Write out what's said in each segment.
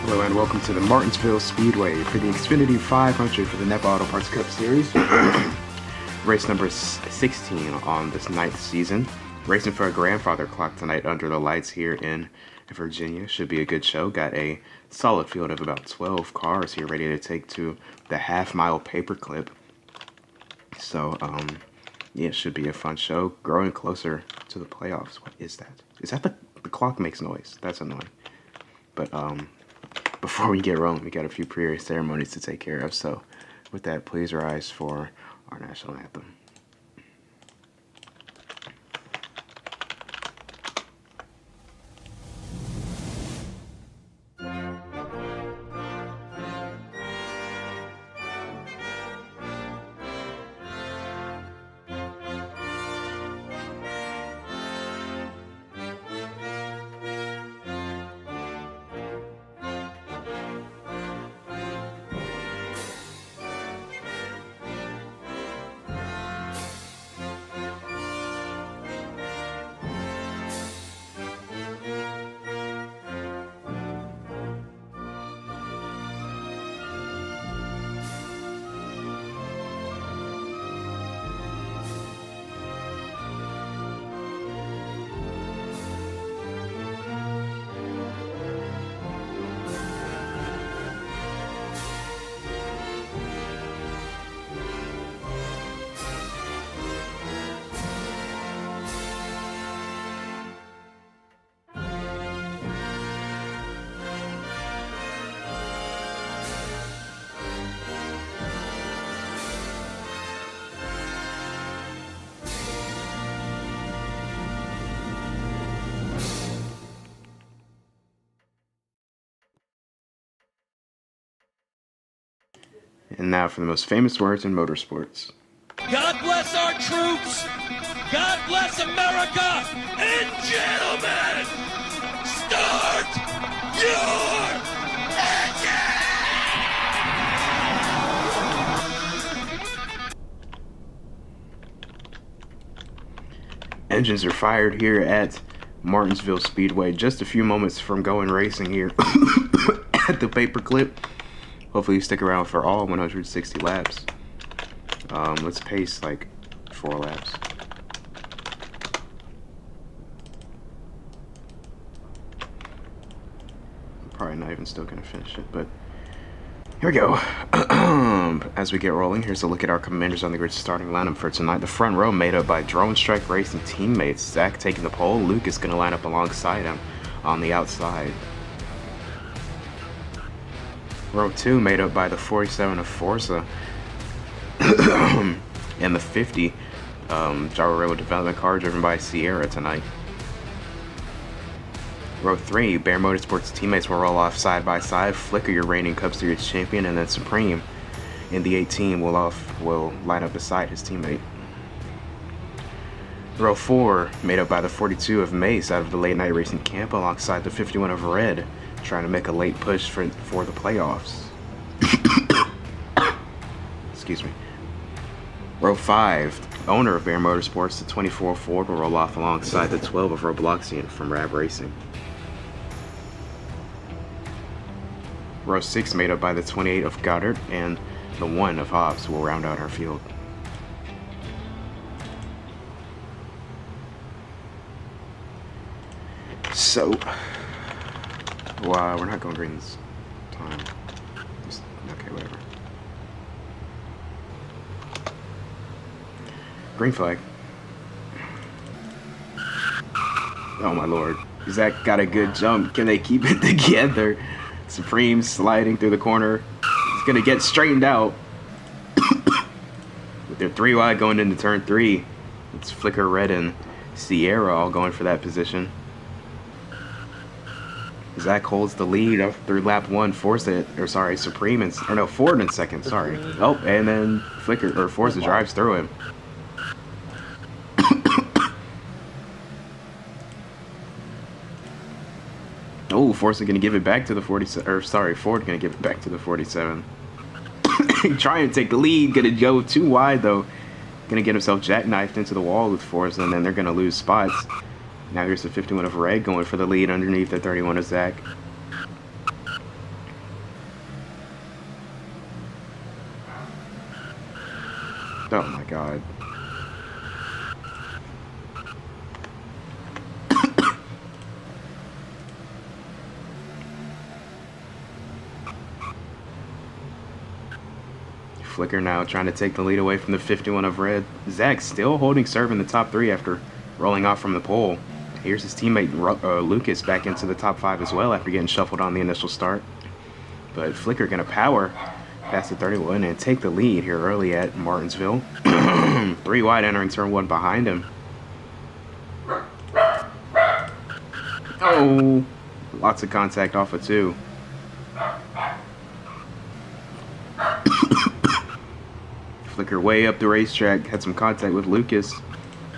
Hello and welcome to the Martinsville Speedway for the Xfinity 500 for the NEPA Auto Parts Cup Series. Race number 16 on this 9th season. Racing for a grandfather clock tonight under the lights here in Virginia. Should be a good show. Got a solid field of about 12 cars here ready to take to the half-mile paperclip. So, yeah, it should be a fun show. Growing closer to the playoffs. What is that? Is that the clock makes noise? That's annoying. But, before we get rolling, we got a few pre-race ceremonies to take care of. So, with that, please rise for our national anthem. And now for the most famous words in motorsports. God bless our troops. God bless America. And gentlemen, start your Engines are fired here at Martinsville Speedway. Just a few moments from going racing here at the paperclip. Hopefully you stick around for all 160 laps. Let's pace like 4 laps. I'm probably not even still gonna finish it, but here we go. As we get rolling, here's a look at our commanders on the grid starting lineup for tonight. The front row made up by Drone Strike Racing teammates. Zach taking the pole. Luke is gonna line up alongside him on the outside. Row 2 made up by the 47 of Forza and the 50 Java Railroad Development car driven by Sierra tonight. Row 3, Bear Motorsports teammates will roll off side by side. Flicker, your reigning Cup Series champion, and then Supreme in the 18 will line up beside his teammate. Row 4 made up by the 42 of Mace out of the late night racing camp alongside the 51 of Red, trying to make a late push for the playoffs. Excuse me. Row 5, owner of Bear Motorsports, the 24 Ford will roll off alongside the 12 of Robloxian from Rab Racing. Row 6 made up by the 28 of Goddard and the 1 of Hobbs will round out our field. So, wow, we're not going green this time. Just, okay, whatever. Green flag. Oh my lord. Zach got a good jump. Can they keep it together? Supreme sliding through the corner. He's gonna get straightened out. With their 3 wide going into turn 3. It's Flicker, Red, and Sierra all going for that position. Zach holds the lead through lap 1. Supreme Ford in second. Sorry. Oh, and then Forza drives through him. Oh, Forza gonna give it back to the 47. Ford gonna give it back to the 47. Trying to take the lead. Gonna go too wide though. Gonna get himself jackknifed into the wall with Forza, and then they're gonna lose spots. Now here's the 51 of Red going for the lead underneath the 31 of Zach. God. Flicker now trying to take the lead away from the 51 of red. Zach still holding serve in the top 3 after rolling off from the pole. Here's his teammate Lucas back into the top 5 as well after getting shuffled on the initial start. But Flicker going to power past the 31 and take the lead here early at Martinsville. 3 wide entering turn 1 behind him. Oh, lots of contact off of 2. Flicker way up the racetrack, had some contact with Lucas.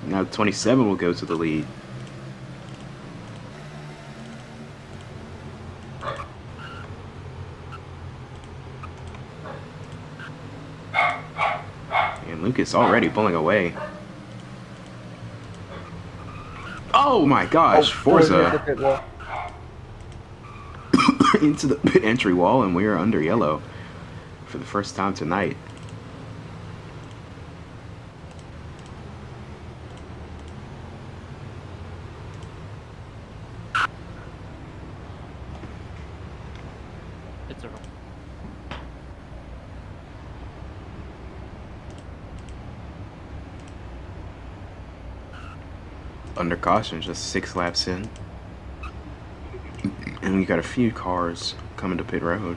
Now 27 will go to the lead. And Lucas already pulling away. Oh my gosh, Forza into the pit entry wall, and we are under yellow for the first time tonight. It's a under caution, just 6 laps in. And we got a few cars coming to pit road.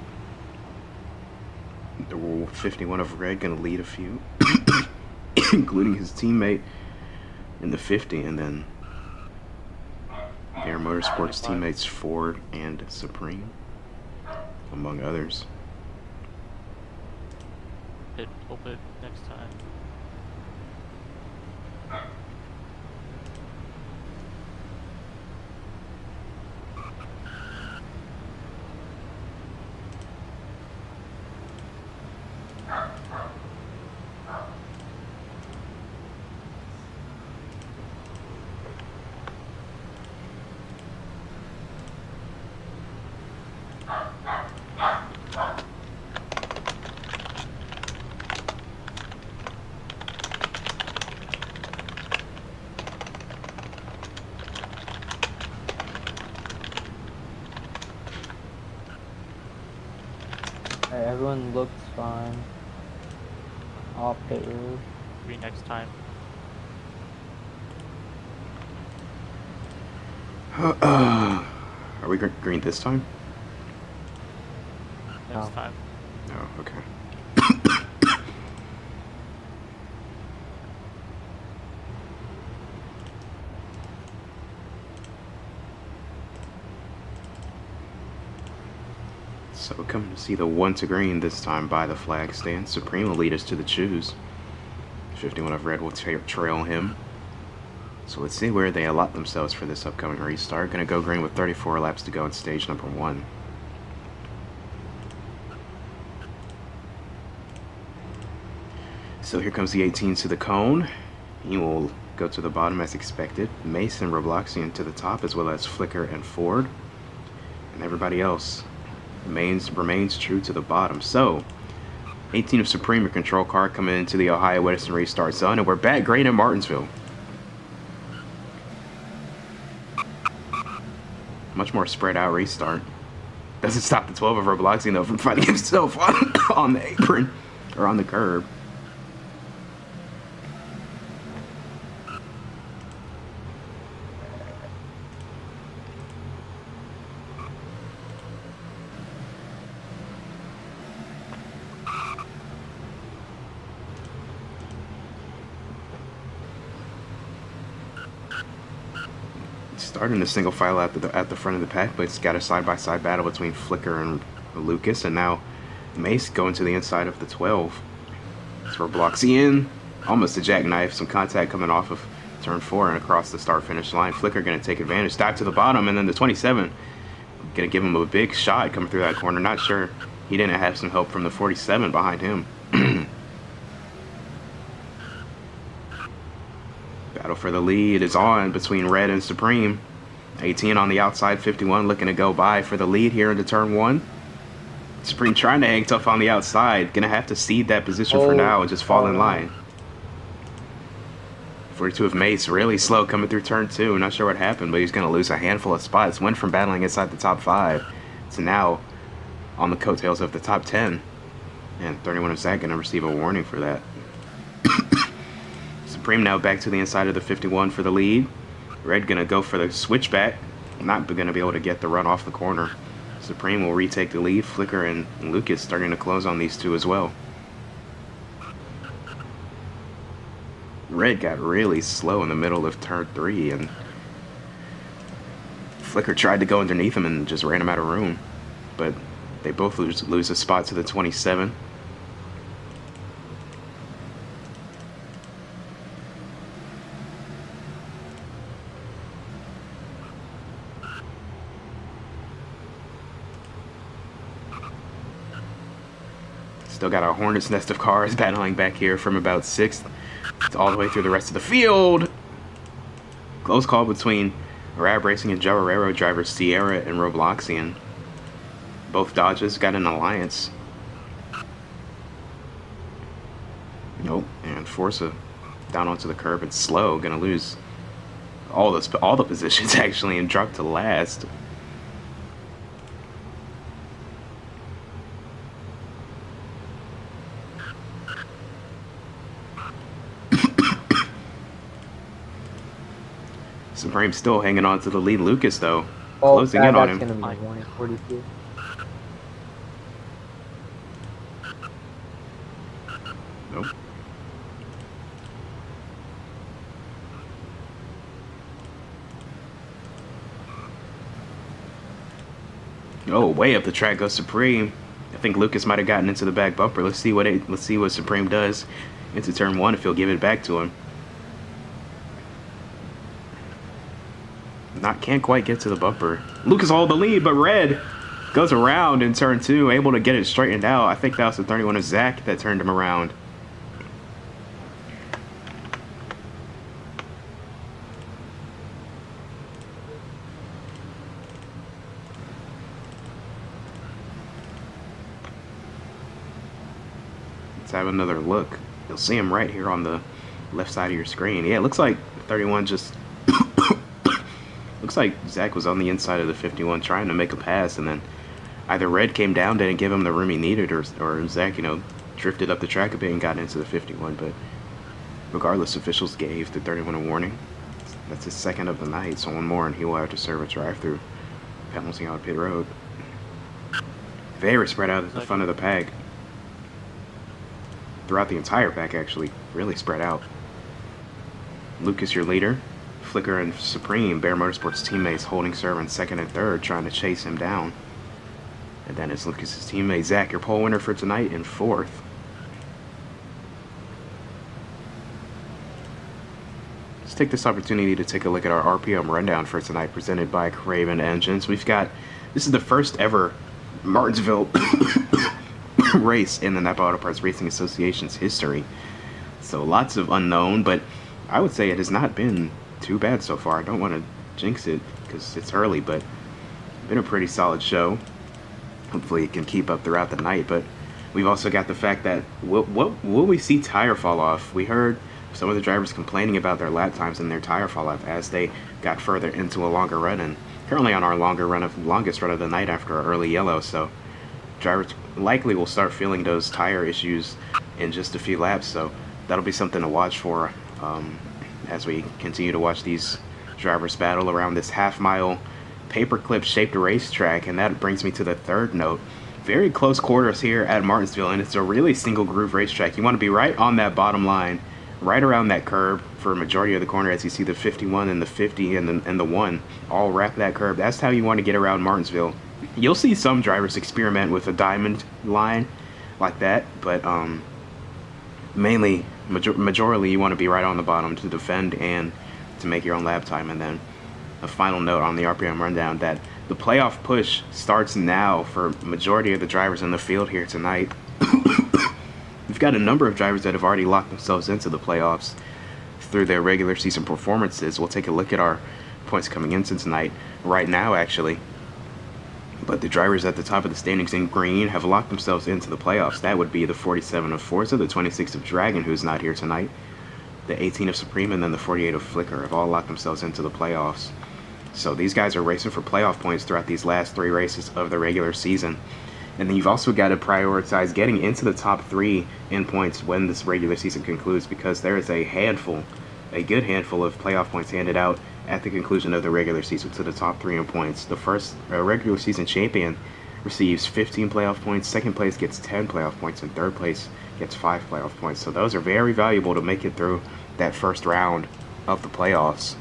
The 51 of red gonna lead a few, including his teammate in the 50, and then Air Motorsports teammates Ford and Supreme, among others. We'll pit next time. Alright, everyone looks fine. Off pit road. Green next time. Are we green this time? Next No. time. No, okay. So coming to see the 1 to green this time by the flag stand. Supreme will lead us to the choose. 51 of red will trail him. So let's see where they allot themselves for this upcoming restart. Gonna go green with 34 laps to go in stage number 1. So here comes the 18 to the cone. He will go to the bottom as expected. Mason, Robloxian to the top, as well as Flicker and Ford. And everybody else remains true to the bottom. So 18 of Supreme, your control car, coming into the Ohio Edison restart zone, and we're back green in Martinsville. Much more spread out restart. Doesn't stop the 12 of Robloxian though from finding himself on the apron or on the curb. Starting a single file at the front of the pack, but it's got a side-by-side battle between Flicker and Lucas, and now Mace going to the inside of the 12. It's Robloxian, almost a jackknife, some contact coming off of turn 4 and across the start-finish line. Flicker going to take advantage, dive to the bottom, and then the 27 going to give him a big shot coming through that corner. Not sure he didn't have some help from the 47 behind him. Battle for the lead is on between Red and Supreme. 18 on the outside, 51 looking to go by for the lead here into turn 1. Supreme trying to hang tough on the outside. Gonna have to cede that position for now and just fall in line. 42 of Mace, really slow coming through turn 2. Not sure what happened, but he's going to lose a handful of spots. Went from battling inside the top 5 to now on the coattails of the top 10. And 31 of Zach going to receive a warning for that. Supreme now back to the inside of the 51 for the lead. Red going to go for the switchback. Not going to be able to get the run off the corner. Supreme will retake the lead. Flicker and Lucas starting to close on these two as well. Red got really slow in the middle of turn 3, and Flicker tried to go underneath him and just ran him out of room. But they both lose a spot to the 27. Still got a hornet's nest of cars battling back here from about 6th all the way through the rest of the field. Close call between Arab Racing and Javarero drivers Sierra and Robloxian. Both Dodges got an alliance. Nope, and Forza down onto the curb and slow, gonna lose all the positions actually and drop to last. Supreme still hanging on to the lead. Lucas, though, closing in on him. That's going to be 142. Nope. Oh, way up the track goes Supreme. I think Lucas might have gotten into the back bumper. Let's see what Supreme does into turn 1 if he'll give it back to him. Can't quite get to the bumper. Lucas all the lead, but Red goes around in turn 2, able to get it straightened out. I think that was the 31 of Zach that turned him around. Let's have another look. You'll see him right here on the left side of your screen. Yeah, it looks like 31 just looks like Zach was on the inside of the 51 trying to make a pass, and then either Red came down, didn't give him the room he needed, or Zach, drifted up the track a bit and got into the 51. But regardless, officials gave the 31 a warning. That's his second of the night, so one more and he will have to serve a drive-through penalty on pit road. Very spread out at the front of the pack. Throughout the entire pack, actually. Really spread out. Lucas, your leader. Flicker and Supreme, Bear Motorsports teammates, holding serve in 2nd and 3rd, trying to chase him down. And then it's Lucas's teammate, Zach, your pole winner for tonight, in 4th. Let's take this opportunity to take a look at our RPM rundown for tonight, presented by Craven Engines. This is the first ever Martinsville race in the Napa Auto Parts Racing Association's history. So lots of unknown, but I would say it has not been too bad so far. I don't want to jinx it because it's early, but been a pretty solid show. Hopefully it can keep up throughout the night. But we've also got the fact that will we see tire fall off? We heard some of the drivers complaining about their lap times and their tire fall off as they got further into a longer run, and currently on our longest run of the night after our early yellow. So drivers likely will start feeling those tire issues in just a few laps. So that'll be something to watch for as we continue to watch these drivers battle around this half-mile paperclip shaped racetrack. And that brings me to the 3rd note. Very close quarters here at Martinsville, and it's a really single groove racetrack. You want to be right on that bottom line, right around that curb for a majority of the corner, as you see the 51 and the 50 and the 1 all wrap that curb. That's how you want to get around Martinsville. You'll see some drivers experiment with a diamond line like that, but mainly, majorly, you want to be right on the bottom to defend and to make your own lap time. And then a final note on the RPM rundown that the playoff push starts now for majority of the drivers in the field here tonight. We've got a number of drivers that have already locked themselves into the playoffs through their regular season performances. We'll take a look at our points coming into tonight right now, actually. But the drivers at the top of the standings in green have locked themselves into the playoffs. That would be the 47 of Forza, the 26 of Dragon, who's not here tonight, the 18 of Supreme, and then the 48 of Flicker have all locked themselves into the playoffs. So these guys are racing for playoff points throughout these last 3 races of the regular season. And then you've also got to prioritize getting into the top 3 in points when this regular season concludes, because there is a good handful of playoff points handed out at the conclusion of the regular season to the top 3 in points. The first regular season champion receives 15 playoff points, second place gets 10 playoff points, and third place gets 5 playoff points. So those are very valuable to make it through that first round of the playoffs.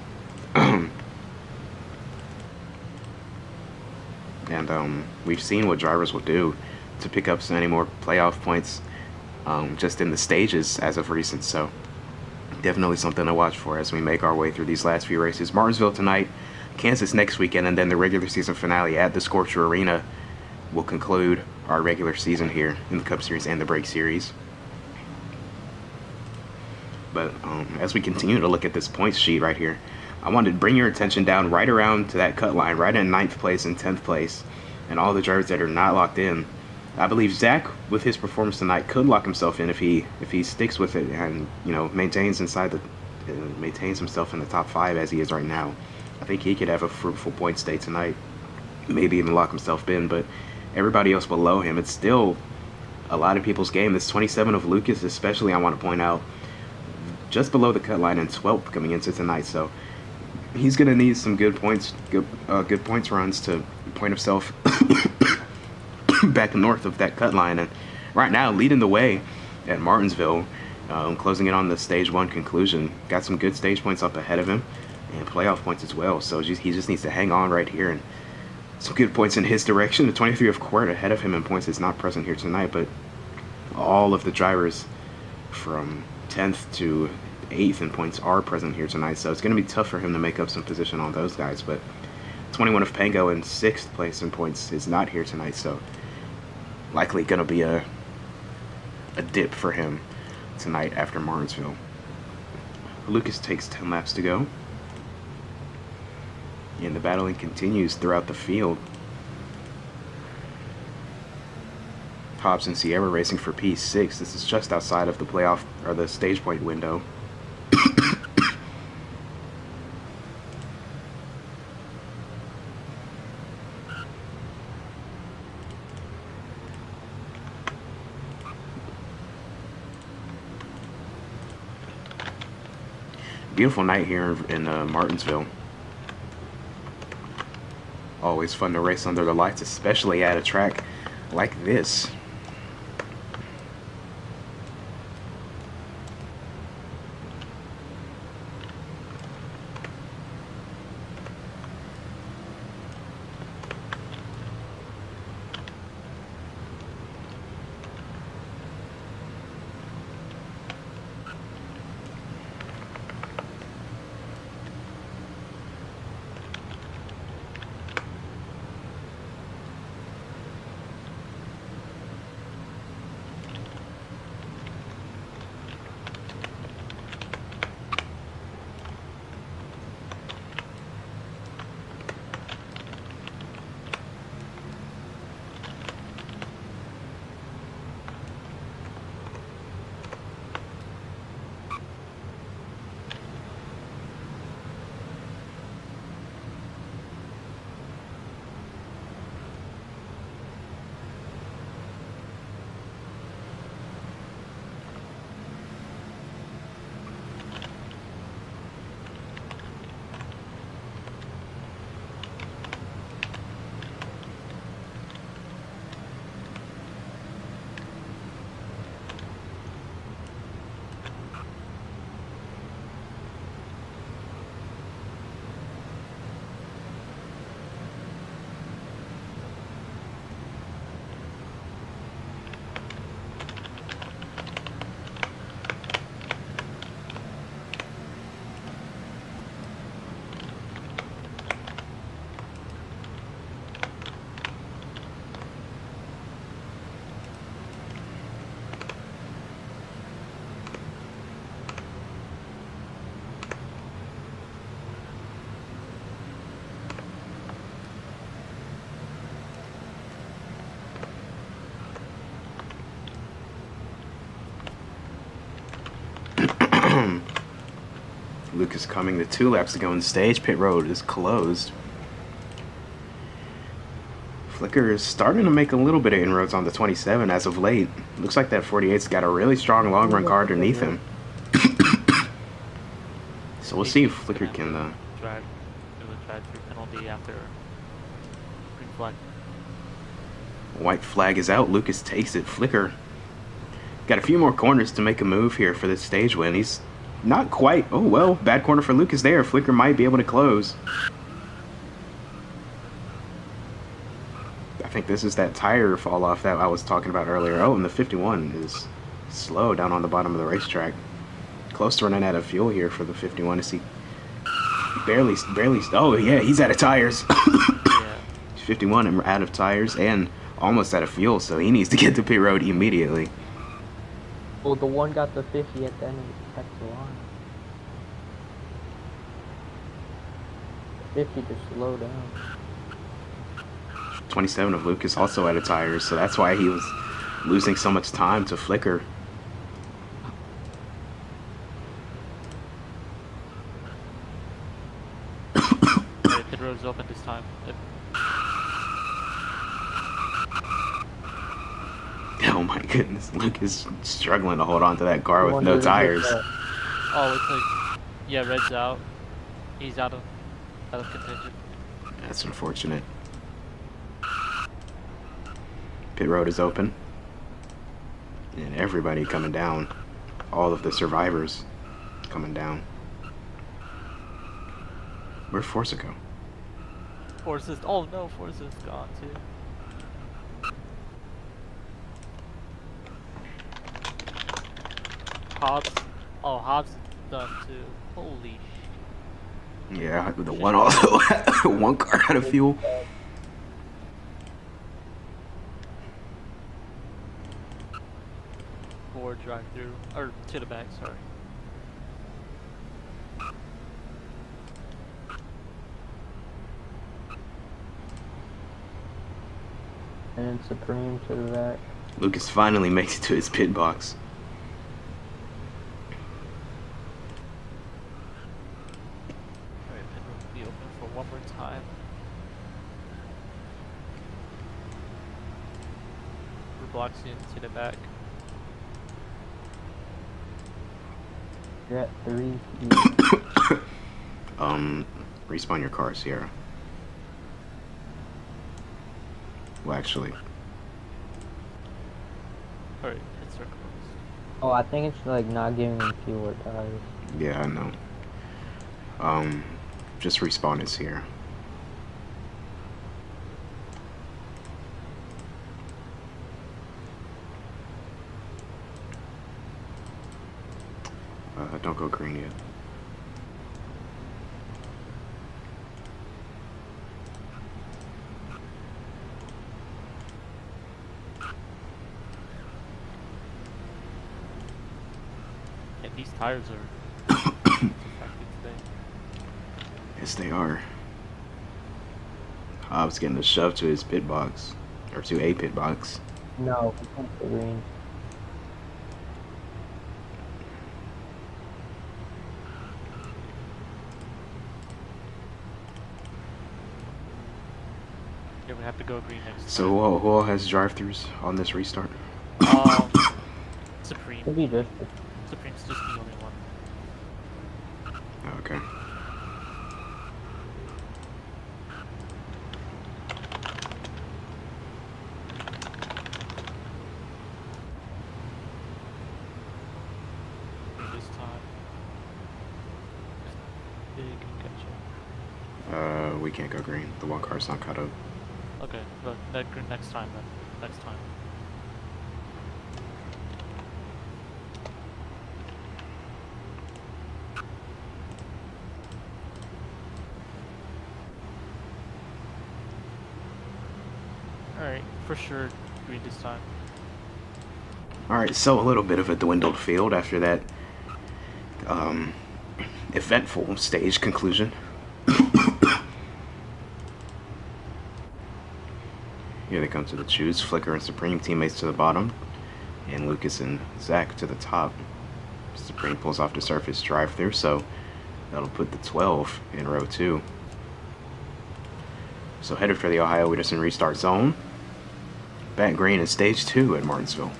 And we've seen what drivers will do to pick up so many more playoff points just in the stages as of recent. So definitely something to watch for as we make our way through these last few races. Martinsville tonight, Kansas next weekend, and then the regular season finale at the Scorcher Arena will conclude our regular season here in the Cup Series and the Break Series. But as we continue to look at this points sheet right here, I wanted to bring your attention down right around to that cut line, right in 9th place and 10th place, and all the drivers that are not locked in. I believe Zach, with his performance tonight, could lock himself in if he sticks with it and maintains himself in the top 5 as he is right now. I think he could have a fruitful points day tonight, maybe even lock himself in. But everybody else below him, it's still a lot of people's game. This 27 of Lucas, especially, I want to point out, just below the cut line and 12th coming into tonight. So he's gonna need some good points runs to point himself back north of that cut line. And right now, leading the way at Martinsville, closing in on the stage 1 conclusion, got some good stage points up ahead of him and playoff points as well. So he just needs to hang on right here, and some good points in his direction. The 23 of Quirt ahead of him in points is not present here tonight, but all of the drivers from 10th to 8th in points are present here tonight, so it's going to be tough for him to make up some position on those guys. But 21 of Pango in 6th place in points is not here tonight, so likely going to be a dip for him tonight after Martinsville. Lucas takes 10 laps to go, and the battling continues throughout the field. Hobbs and Sierra racing for P6. This is just outside of the playoff or the stage point window. Beautiful night here in Martinsville. Always fun to race under the lights, especially at a track like this. Lucas coming to 2 laps to go on stage. Pit road is closed. Flicker is starting to make a little bit of inroads on the 27 as of late. Looks like that 48's got a really strong long run car underneath him. So we'll see if Flicker can do a drive-through penalty after green flag. White flag is out. Lucas takes it. Flicker got a few more corners to make a move here for this stage win. He's not quite. Oh, well, bad corner for Lucas there. Flicker might be able to close. I think this is that tire fall off that I was talking about earlier. Oh, and the 51 is slow down on the bottom of the racetrack. Close to running out of fuel here for the 51 to see. Barely. Oh, yeah, he's out of tires. Yeah. 51 and out of tires and almost out of fuel, so he needs to get to pit road immediately. Well, the one got the 50 at the end of the line. 50 to slow down. 27 of Lucas also out of tires, so that's why he was losing so much time to Flicker. Okay, pit road's open this time. Oh my goodness, Lucas struggling to hold on to that car with no tires. Oh, it's like, yeah, red's out. He's out of contention. That's unfortunate. Pit road is open. And everybody coming down. All of the survivors coming down. Where'd Forza go? Forza's, oh no, Forza's gone too. Hobbs, oh, Hobbs is done too. Holy sh. Yeah, the one also one car out of fuel. Or drive through, or to the back, sorry. And then Supreme to the back. Lucas finally makes it to his pit box. Alright, pit road will be open for one more time. We're blocking to the back. You're at 3. Respawn your car, Sierra. Well, actually, Alright, pits are closed. Oh, I think it's like not giving him fuel or tires. yeah, I know. Just respawn is here. Don't go green yet. And these tires are affected today. Yes, they are. Hobbs getting a shove to his pit box, or to a pit box. No, it's not the green. Yeah, we have to go green next So who all has drive-thrus on this restart? time. Supreme. Could be just Supreme's just the only one. Okay. This time. Big gotcha. We can't go green. The one car's not cut up. Okay, but next time then. Next time. Alright, for sure green this time. Alright, so a little bit of a dwindled field after that eventful stage conclusion. Here they come to the choose. Flicker and Supreme teammates to the bottom, and Lucas and Zach to the top. Supreme pulls off the surface drive through, so That'll put the 12 in row 2. So headed for the Ohio Witterson restart zone. Bat green in stage 2 at Martinsville.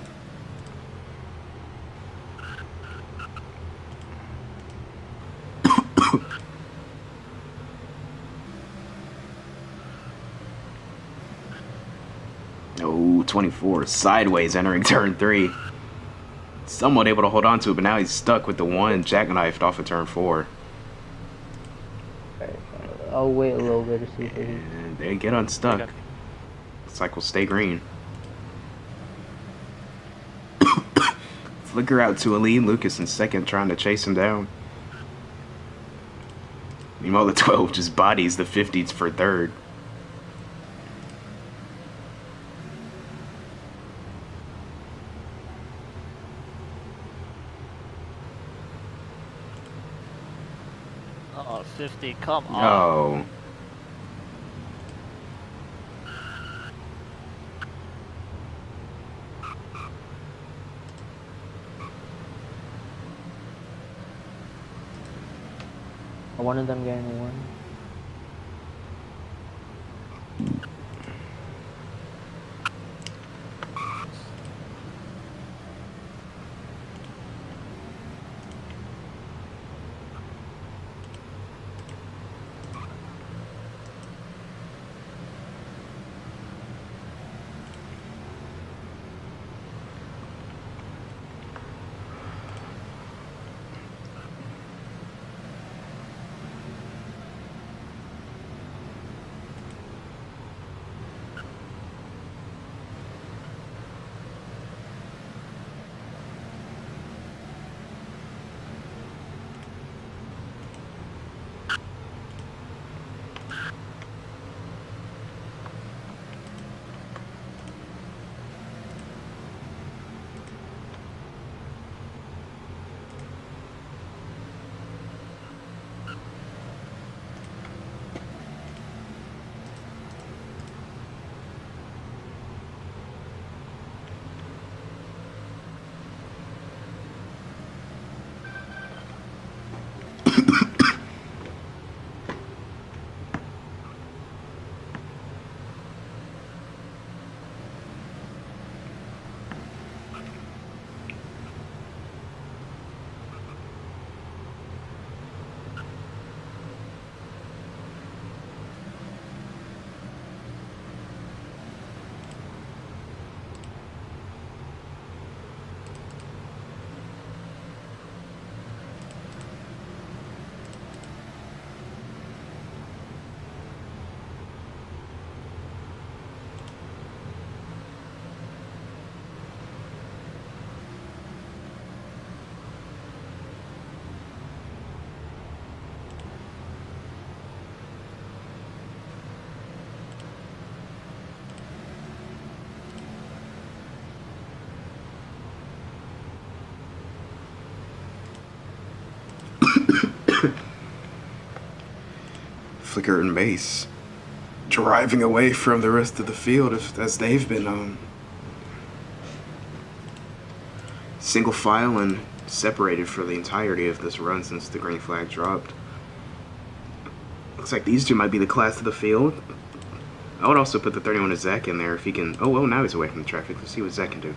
Oh, 24 sideways entering turn 3. Somewhat able to hold on to it, but now he's stuck with the 1 jackknifed off of turn 4. I'll wait a little bit to see if he... And they get unstuck. Okay. Looks like we'll stay green. Flicker out to a lead. Lucas in second, trying to chase him down. Meanwhile, the 12 just bodies the 50s for third. Oh, 50, come on. Oh. One of them getting one. Flicker and base. Driving away from the rest of the field as they've been single file and separated for the entirety of this run since the green flag dropped. Looks like these two might be the class of the field. I would also put the 31 of Zach in there if he can. Oh, well, now he's away from the traffic. Let's see what Zach can do.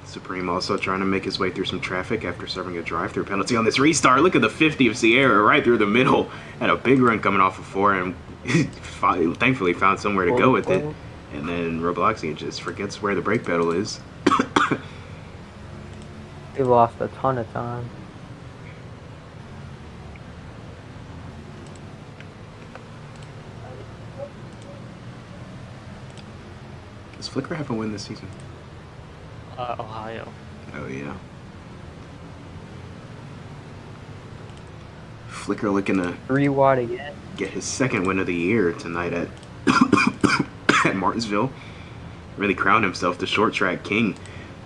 Supreme also trying to make his way through some traffic after serving a drive-through penalty on this restart. Look at the 50 of Sierra right through the middle. Had a big run coming off of 4 and thankfully found somewhere to go with it. And then Robloxy just forgets where the brake pedal is. He lost a ton of time. Does Flicker have a win this season? Ohio. Oh, yeah. Flicker looking to 3 wide again. get his second win of the year tonight at at Martinsville. Really crowned himself the short track king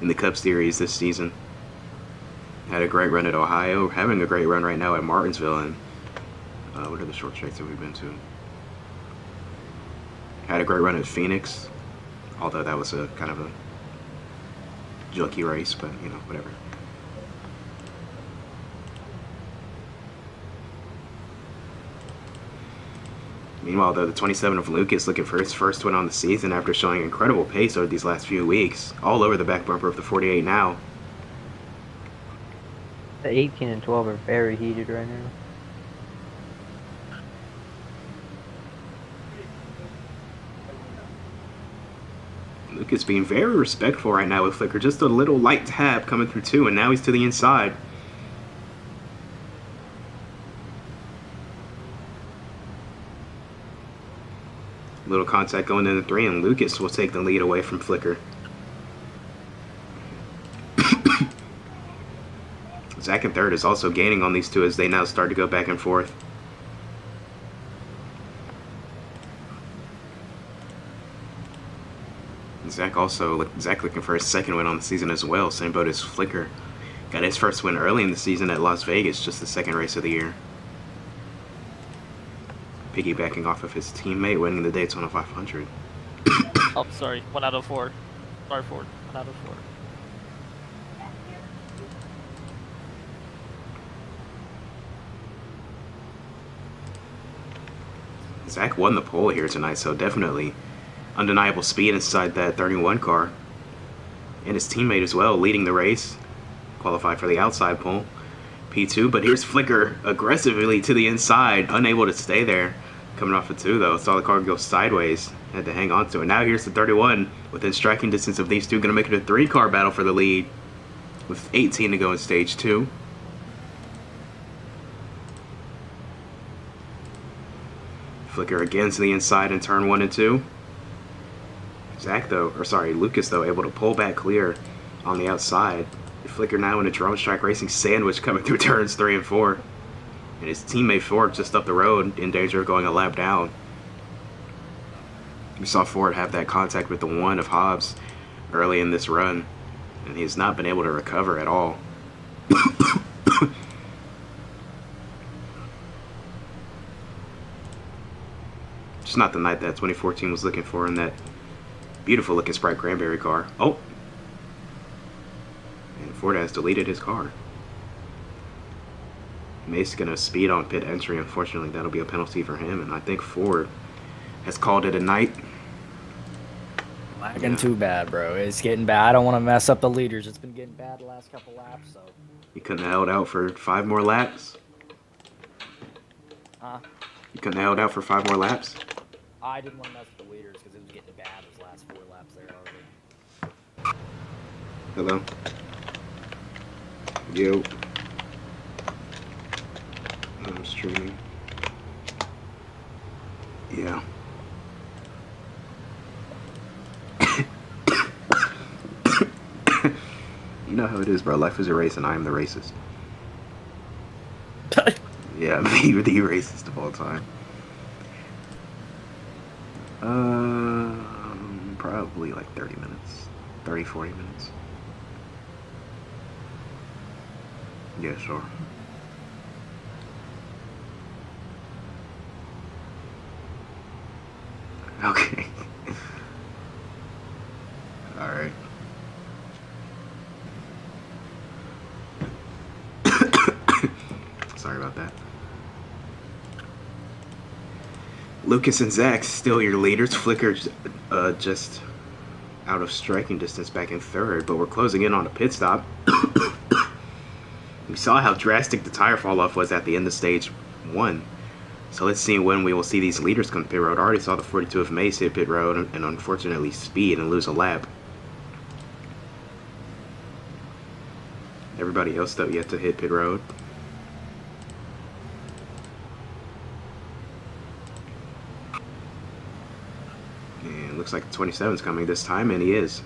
in the Cup Series this season. Had a great run at Ohio, having a great run right now at Martinsville. And what are the short tracks that we've been to? Had a great run at Phoenix, although that was a kind of a jokey race, but you know, whatever. Meanwhile, though, the 27 of Lucas looking for his first win on the season after showing incredible pace over these last few weeks, all over the back bumper of the 48 now. The 18 and 12 are very heated right now. Lucas being very respectful right now with Flicker. Just a little light tap coming through 2, and now he's to the inside. Little contact going into 3, and Lucas will take the lead away from Flicker. Zach in 3rd is also gaining on these two as they now start to go back and forth. Zach looking for his 2nd win on the season as well, same boat as Flicker. Got his first win early in the season at Las Vegas, just the 2nd race of the year. Piggybacking off of his teammate winning the Daytona 500. Oh, sorry. 1 out of 4. Sorry, Ford. 1 out of 4. Zach won the pole here tonight, so definitely undeniable speed inside that 31 car. And his teammate as well, leading the race. Qualified for the outside pole. P2, but here's Flicker aggressively to the inside, unable to stay there. Coming off of 2, though, saw the car go sideways, had to hang on to it. Now here's the 31, within striking distance of these two, going to make it a 3-car battle for the lead, with 18 to go in stage 2. Flicker again to the inside in turn 1 and 2. Lucas though, able to pull back clear on the outside. Flicker now in a Drone Strike Racing sandwich coming through turns 3 and 4. And his teammate Ford just up the road in danger of going a lap down. We saw Ford have that contact with the 1 of Hobbs early in this run, and he has not been able to recover at all. Just not the night that 2014 was looking for in that beautiful looking Sprite Cranberry car. Oh! And Ford has deleted his car. Mace gonna speed on pit entry. Unfortunately, that'll be a penalty for him, and I think Ford has called it a night. Lagging too bad, bro. It's getting bad. I don't want to mess up the leaders. It's been getting bad the last couple laps, so. You couldn't have held out for 5 more laps? Huh? You couldn't have held out for 5 more laps? I didn't want to mess with the leaders because it was getting bad those last 4 laps there already. Hello? Yo. I'm streaming. Yeah. You know how it is, bro. Life is a race, and I am the racist. Yeah, the racist of all time. Probably like 30 minutes. 30, 40 minutes. Yeah, sure. Okay. Alright. Sorry about that. Lucas and Zach still your leaders. Flicker just out of striking distance back in 3rd, but we're closing in on a pit stop. We saw how drastic the tire fall off was at the end of stage 1. So let's see when we will see these leaders come to pit road. I already saw the 42 of Mace hit pit road and unfortunately speed and lose a lap. Everybody else though yet to hit pit road. And looks like the 27's coming this time, and he is.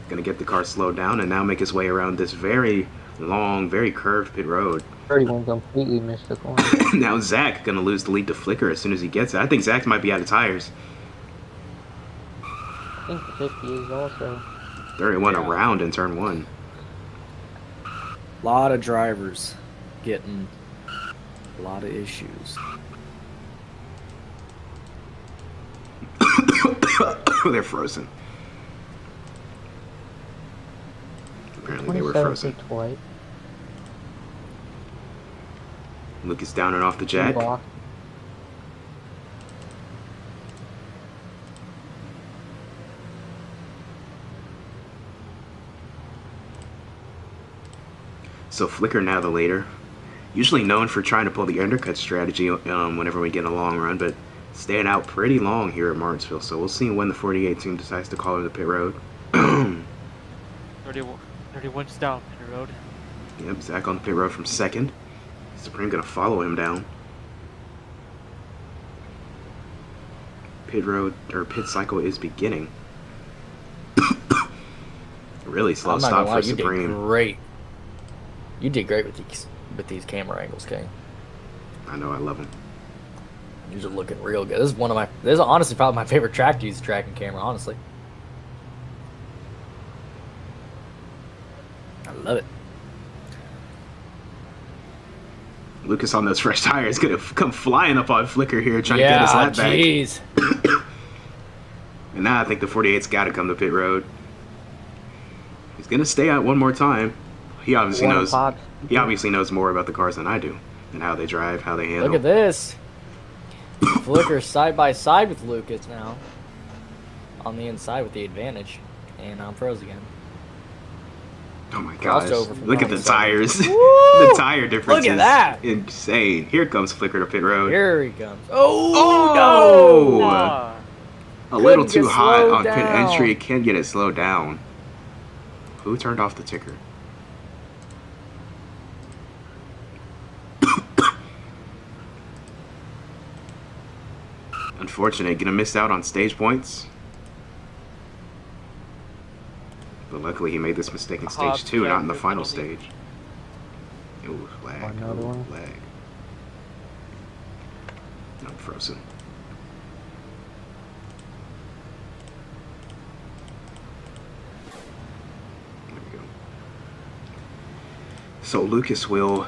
Gonna get the car slowed down and now make his way around this very long, very curved pit road. 31 completely missed the corner. Now Zach gonna lose the lead to Flicker as soon as he gets it. I think Zach might be out of tires. I think the 50 is also. 31 around in turn 1. A lot of drivers getting a lot of issues. They're frozen. they were 27 frozen. picked white. Lucas down and off the jack. Block. So Flicker now the leader. Usually known for trying to pull the undercut strategy whenever we get a long run, but staying out pretty long here at Martinsville. So we'll see when the 48 team decides to call her the pit road. 31's down pit road. Yep, Zach on the pit road from second. Supreme gonna follow him down. Pit road or pit cycle is beginning. Really slow I'm not stop gonna lie, for you did Supreme. great. You did great with these camera angles, King. I know, I love him. You're looking real good. This is honestly probably my favorite track to use the tracking camera, honestly. I love it. Lucas on those fresh tires gonna come flying up on Flicker here, trying to get his lap back. Jeez. And now I think the 48's got to come to pit road. He's gonna stay out one more time. He obviously knows. He obviously knows more about the cars than I do, and how they drive, how they handle. Look at this. Flicker side by side with Lucas now. On the inside with the advantage. And I'm froze again. Oh my gosh. Crossed over from Look at the Martinsville. tires. The tire difference Look at is that. insane. Here comes Flicker to pit road. Here he comes. Oh, no! Ah, A little Couldn't too get hot slowed on pit down. entry. Can't get it slowed down. Who turned off the ticker? Unfortunate. Gonna miss out on stage points. But luckily he made this mistake in stage 2, yeah, not in the good final penalty. stage. Ooh, lag. Another Ooh, one. lag. No, frozen. There we go. So Lucas will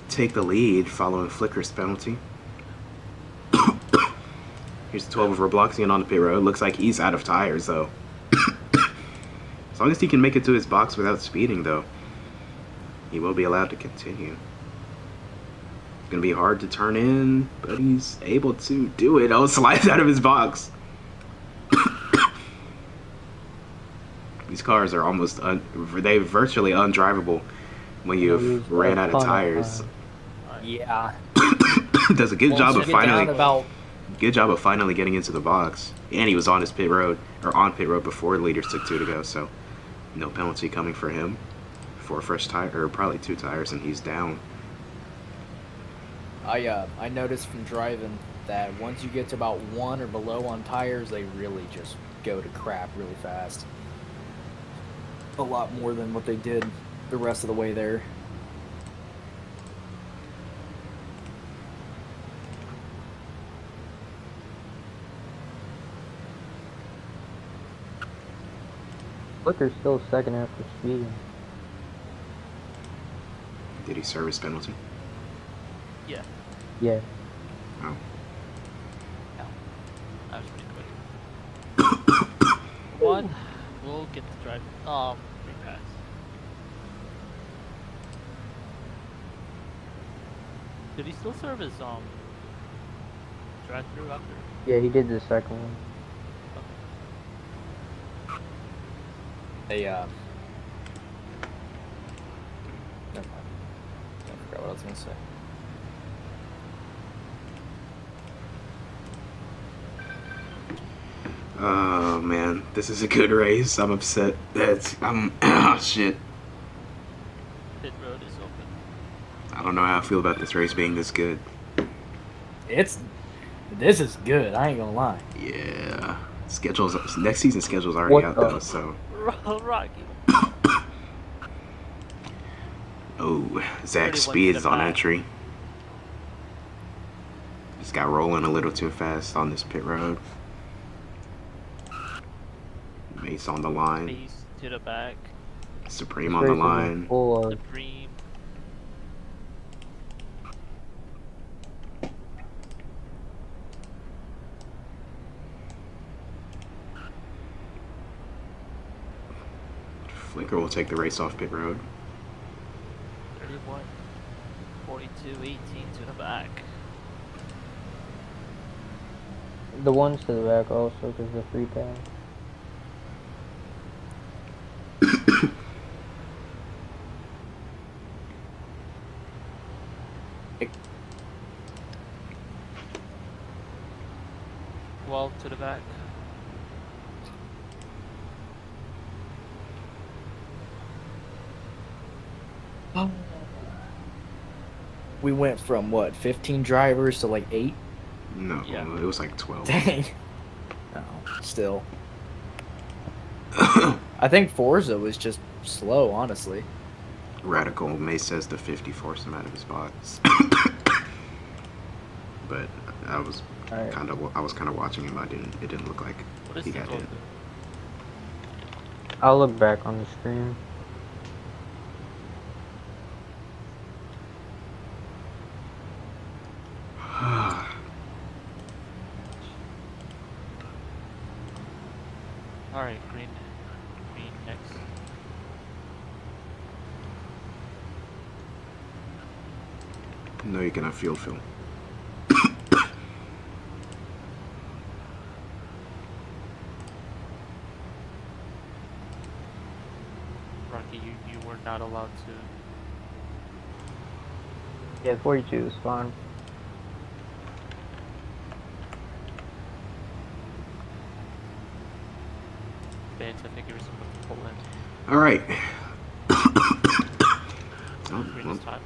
take the lead following Flicker's penalty. Here's 12 of Robloxian on the pit road. Looks like he's out of tires, though. As long as he can make it to his box without speeding, though, he will be allowed to continue. It's going to be hard to turn in, but he's able to do it. Oh, slides out of his box. These cars are almost, they're virtually undrivable when you've ran out of tires. Yeah. Does a good job of Once you get down finally... about Good job of finally getting into the box. And he was on his pit road, or on pit road before leaders took 2 to go, so no penalty coming for him. 4 fresh tires, or probably 2 tires, and he's down. I noticed from driving that once you get to about 1 or below on tires, they really just go to crap really fast. A lot more than what they did the rest of the way there. Flicker's still second after speeding. Did he serve his penalty? yeah. Yeah. Oh. That was pretty quick. One, we'll get the drive. Repass. Did he still serve his drive through after? Yeah, he did the second one. Never mind. I forgot what I was gonna say. Oh man, this is a good race. I'm upset. Oh shit. Pit road is open. I don't know how I feel about this race being this good. This is good. I ain't gonna lie. Yeah. Next season's schedule's already out though, so. Rocky. Oh, Zach 31 speeds to on back. entry. Just got rolling a little too fast on this pit road. Mace on the line. Base to the back. Supreme on the line. Full of Supreme. Flicker will take the race off pit road. 31, 42, 18 to the back. The ones to the back also, because the free pass. Wall to the back. We went from what, 15 drivers to like 8? No, Yeah. it was like 12. Dang. No, still. I think Forza was just slow, honestly. Radical May says the 50 forced him out of his spots. But I was Alright. kind of watching him. It didn't look like What is he this got one? in. I'll look back on the screen. Alright, green. Green next. No, you cannot field fill. Rocky, you were not allowed to. Yeah, 42 is fine. Vance, I think you were supposed to pull in. All right. Green is time.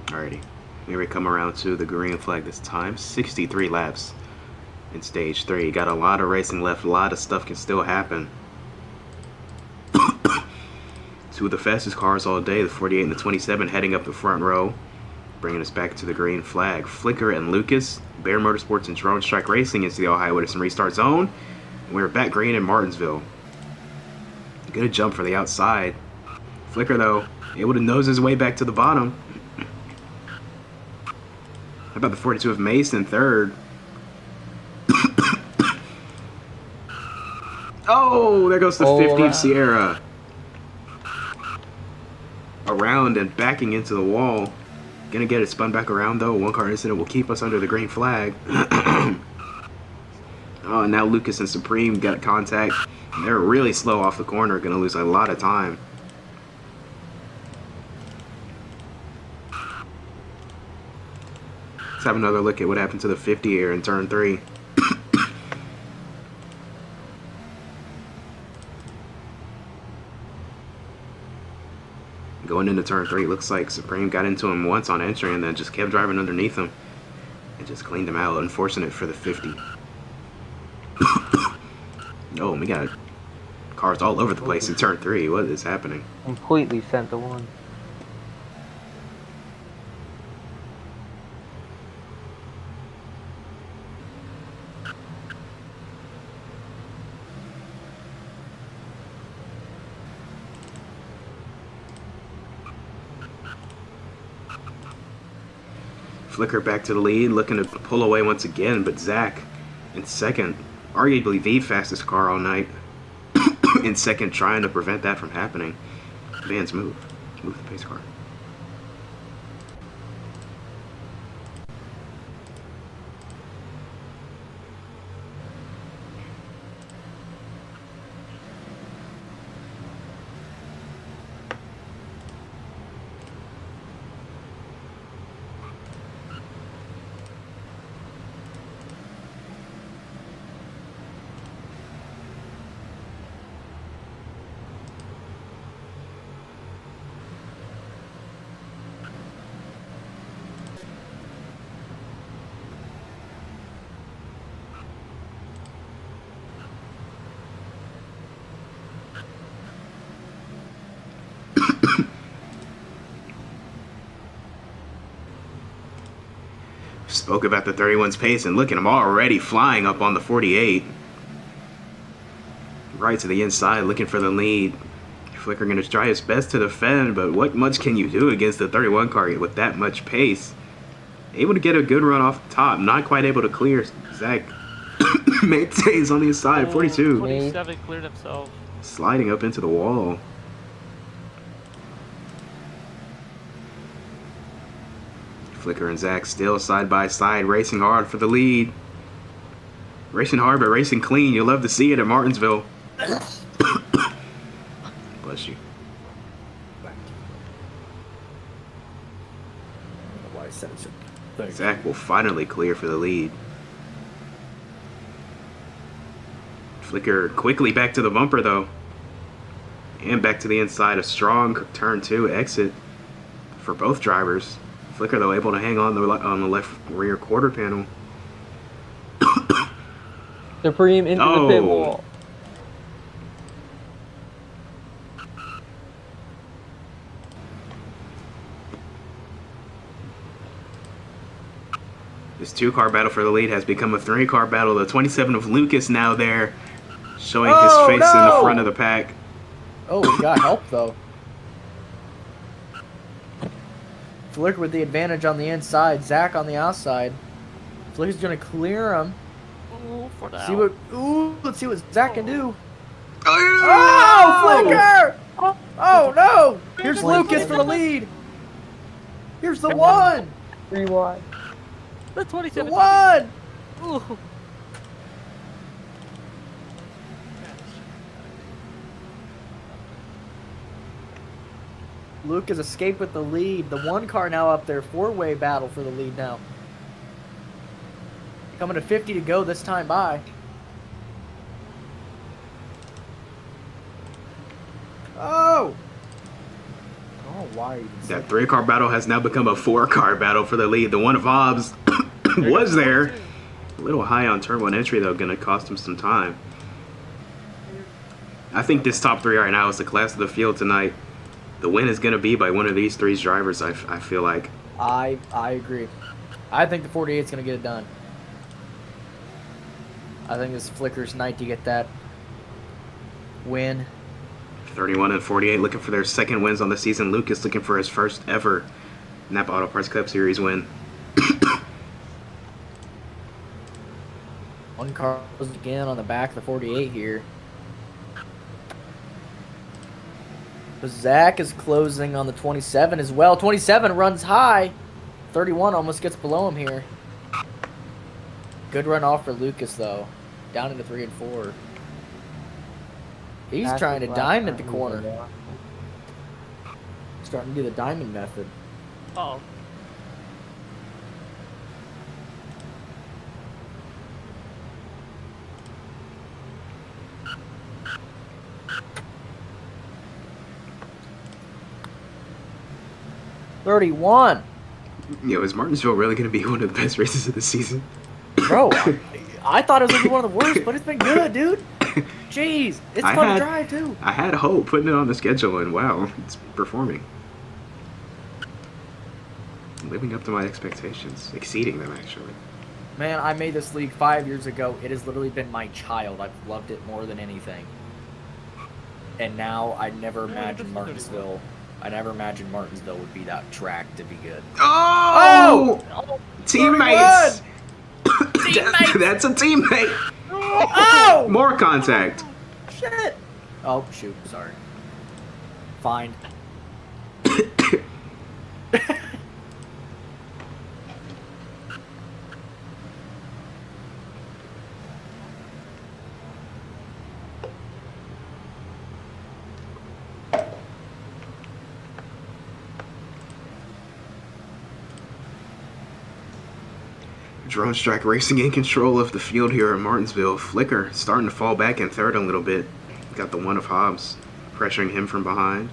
Alrighty. Here we come around to the green flag this time. 63 laps in stage 3. Got a lot of racing left. A lot of stuff can still happen. Two of the fastest cars all day, the 48 and the 27, heading up the front row. Bringing us back to the green flag. Flicker and Lucas, Bear Motorsports and Drone Strike Racing into the Ohio Edison restart zone. We're back green in Martinsville. Good jump for the outside. Flicker, though, able to nose his way back to the bottom. How about the 42 of Mason, third? Oh, there goes the 50 of Sierra. Around and backing into the wall. Gonna get it spun back around, though. One car incident will keep us under the green flag. Oh, now Lucas and Supreme got contact. They're really slow off the corner. Gonna lose a lot of time. Let's have another look at what happened to the 50 here in turn 3. Going into turn 3, looks like Supreme got into him once on entry and then just kept driving underneath him and just cleaned him out. Unfortunate for the 50. Oh, we got cars all over the place in turn 3. What is happening? Completely sent to one. Flicker back to the lead, looking to pull away once again, but Zach in second, arguably the fastest car all night, in second, trying to prevent that from happening. Vance, move the pace car. Spoke about the 31's pace, and look at him already flying up on the 48. Right to the inside, looking for the lead. Flicker going to try his best to defend, but what much can you do against the 31 car with that much pace? able to get a good run off the top. Not quite able to clear. Zach maintains on the inside. 42. 27 cleared himself. Sliding up into the wall. Flicker and Zach still side by side, racing hard for the lead. Racing hard, but racing clean. You'll love to see it at Martinsville. Bless you. Why I said it. Zach will finally clear for the lead. Flicker quickly back to the bumper, though. And back to the inside. A strong turn 2 exit for both drivers. Flicker, though, able to hang on the left rear quarter panel. Supreme into the pit wall. This 2-car battle for the lead has become a 3-car battle. The 27 of Lucas now there, showing his face in the front of the pack. Oh, he got help, though. Flicker with the advantage on the inside. Zach on the outside. Flicker's going to clear him. Ooh, for now. Let's see what Zach can do. Oh, Flicker! Oh, no! Here's Lucas for the lead. Here's the one. 3 wide. The The 27. one. Ooh. Lucas escaped with the lead. The 1 car now up there. 4-way battle for the lead now. Coming to 50 to go this time by. Oh! Oh, why? that 3-car battle has now become a 4-car battle for the lead. The one of Hobbs was there. A little high on turn 1 entry, though, going to cost him some time. I think this top 3 right now is the class of the field tonight. The win is going to be by one of these 3 drivers, I feel like. I agree. I think the 48 is going to get it done. I think this is Flicker's night to get that win. 31 and 48 looking for their second wins on the season. Lucas looking for his first ever Napa Auto Parts Cup Series win. 1 car goes again on the back of the 48 here. But Zach is closing on the 27 as well. 27 runs high. 31 almost gets below him here. Good run off for Lucas, though. Down into 3 and 4. He's trying to diamond the corner. Starting to do the diamond method. Oh. $31. Yo, is Martinsville really going to be one of the best races of the season? Bro, I thought it was going to be one of the worst, but it's been good, dude. Jeez, it's fun to drive, too. I had hope putting it on the schedule, and wow, it's performing. Living up to my expectations. Exceeding them, actually. Man, I made this league 5 years ago. It has literally been my child. I've loved it more than anything. And now I never imagined Martinsville. I never imagined Martinsville would be that track to be good. Oh! Teammates! Teammates! That's a teammate! Oh! More contact. Shit! Oh, shoot. Sorry. Fine. Drone Strike Racing in control of the field here at Martinsville. Flicker starting to fall back in third a little bit. Got the one of Hobbs pressuring him from behind.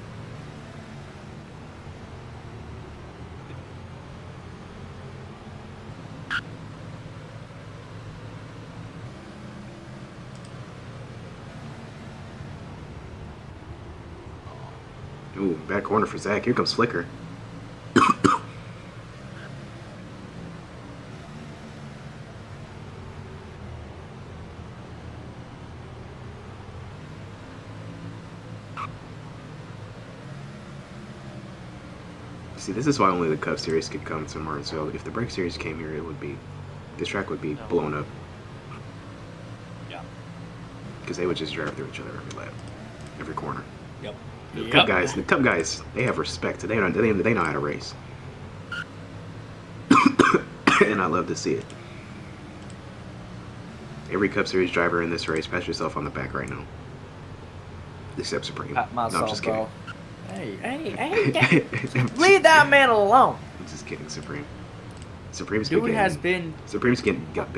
Ooh, bad corner for Zach. Here comes Flicker. See, this is why only the Cup Series could come to Martinsville. If the Break Series came here, this track would be blown up. Yeah. Because they would just drive through each other every lap, every corner. Yep. The Cup guys, they have respect. They know how to race. And I love to see it. Every Cup Series driver in this race, pat yourself on the back right now. Except Supreme. Pat No, I'm myself, just kidding. bro. Hey, leave that man alone. I'm just kidding, Supreme. Supreme's Dude been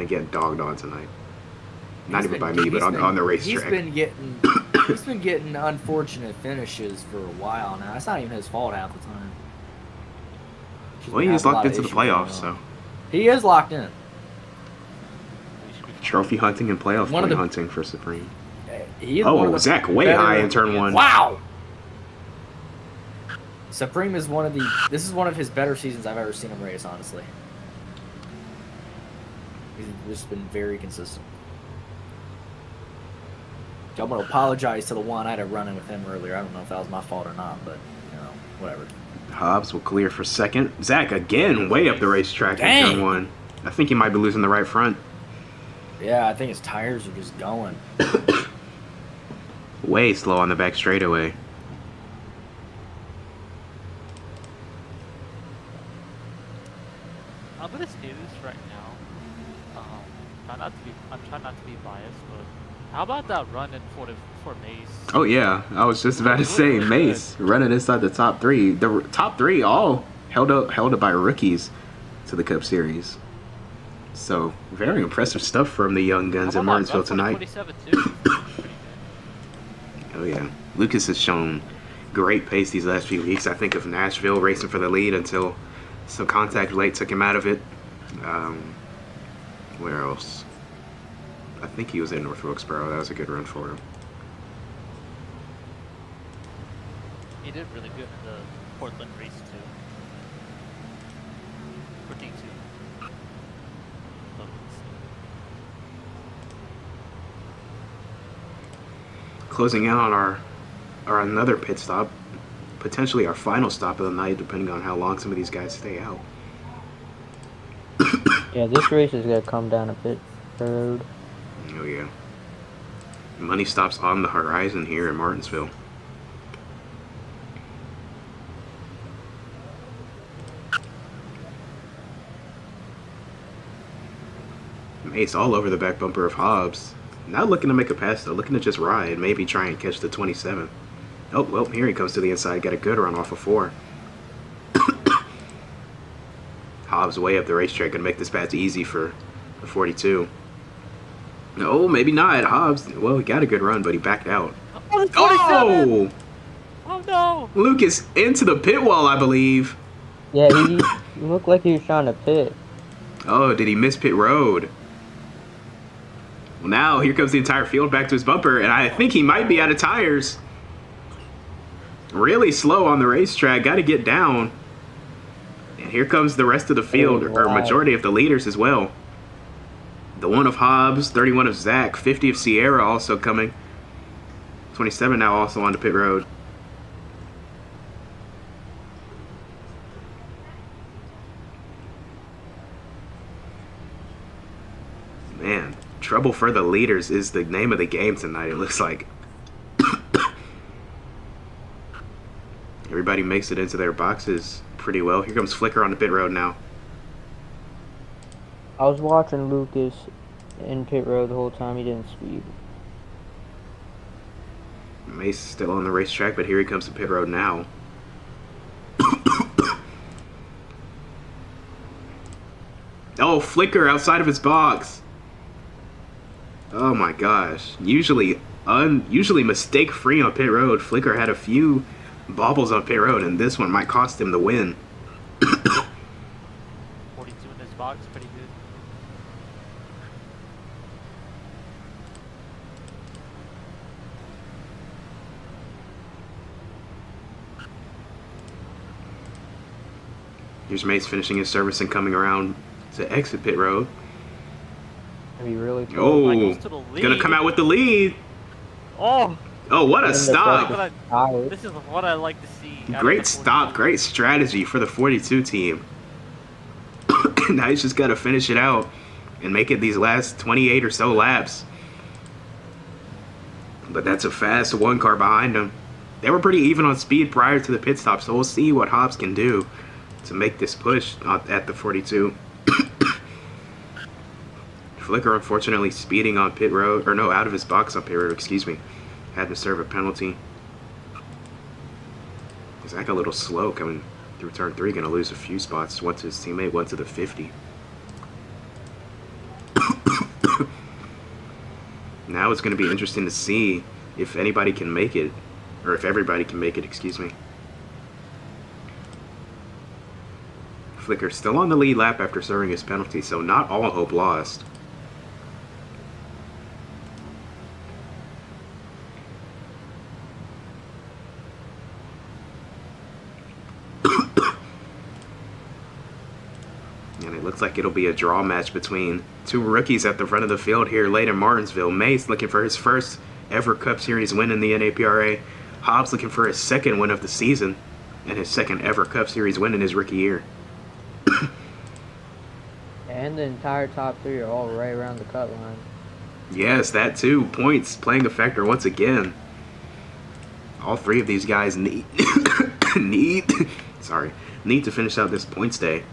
getting dogged on tonight. Not even by me, but on the racetrack. He's been getting unfortunate finishes for a while now. It's not even his fault half the time. Well, he's locked into the playoffs, so. He is locked in. Trophy hunting and playoff hunting for Supreme. He is one of the Zach way better- high in turn 1. Wow. Supreme is this is one of his better seasons I've ever seen him race, honestly. He's just been very consistent. So I'm going to apologize to the one I had a run-in with him earlier. I don't know if that was my fault or not, but, whatever. Hobbs will clear for second. Zach again way up the racetrack in turn 1. I think he might be losing the right front. Yeah, I think his tires are just going. Way slow on the back straightaway. I'm gonna say this right now. I'm trying not to be biased, but how about that run in for Mace? Oh yeah, I was just about to say Mace running inside the top 3. The top 3 all held up by rookies to the Cup Series. So very impressive stuff from the young guns in Martinsville tonight. 27 too. Oh yeah, Lucas has shown great pace these last few weeks. I think of Nashville racing for the lead until some contact late took him out of it. Where else? I think he was in North Wilkesboro. That was a good run for him. He did really good in the Portland race too. For D2. Closing out on our another pit stop, potentially our final stop of the night, depending on how long some of these guys stay out. Yeah, this race is gonna come down a pit road. Oh yeah. Money stops on the horizon here in Martinsville. Mace all over the back bumper of Hobbs. Not looking to make a pass though, looking to just ride, maybe try and catch the 27. Oh, well, here he comes to the inside, got a good run off of 4. Hobbs way up the racetrack, gonna make this pass easy for the 42. No, maybe not. Hobbs, well, he got a good run, but he backed out. Oh! Oh no! Lucas into the pit wall, I believe. Yeah, he looked like he was trying to pit. Oh, did he miss pit road? Well, now here comes the entire field back to his bumper, and I think he might be out of tires. Really slow on the racetrack, got to get down. And here comes the rest of the field, or majority of the leaders as well. The 1 of Hobbs, 31 of Zach, 50 of Sierra also coming. 27 now also onto pit road. Man, trouble for the leaders is the name of the game tonight, it looks like. Everybody makes it into their boxes pretty well. Here comes Flicker on the pit road now. I was watching Lucas in pit road the whole time. He didn't speed. Mace still on the racetrack, but here he comes to pit road now. Oh, Flicker outside of his box. Oh my gosh. Usually mistake-free on pit road. Flicker had a few bobbles on pit road, and this one might cost him the win. 42 in this box, pretty good. Here's Mace finishing his service and coming around to exit pit road. Gonna be really close. Oh, Goes to the lead. gonna come out with the lead. Oh, Oh, what a And the stop! freshest tires. This is what I like to see. out of Great the stop, 42. great strategy for the 42 team. Now he's just got to finish it out and make it these last 28 or so laps. But that's a fast one car behind him. They were pretty even on speed prior to the pit stop, so we'll see what Hobbs can do to make this push at the 42. Flicker, unfortunately, speeding on pit road, or no, out of his box on pit road, excuse me. Had to serve a penalty. He's like a little slow coming through turn 3, going to lose a few spots. One to his teammate, one to the 50. Now it's going to be interesting to see if anybody can make it, or if everybody can make it, excuse me. Flicker still on the lead lap after serving his penalty, so not all hope lost. And it looks like it'll be a draw match between two rookies at the front of the field here late in Martinsville. Mace looking for his first ever Cup Series win in the NAPRA. Hobbs looking for his second win of the season and his second ever Cup Series win in his rookie year. And the entire top 3 are all right around the cut line. Yes, that too. Points playing a factor once again. All 3 of these guys need need to finish out this points day.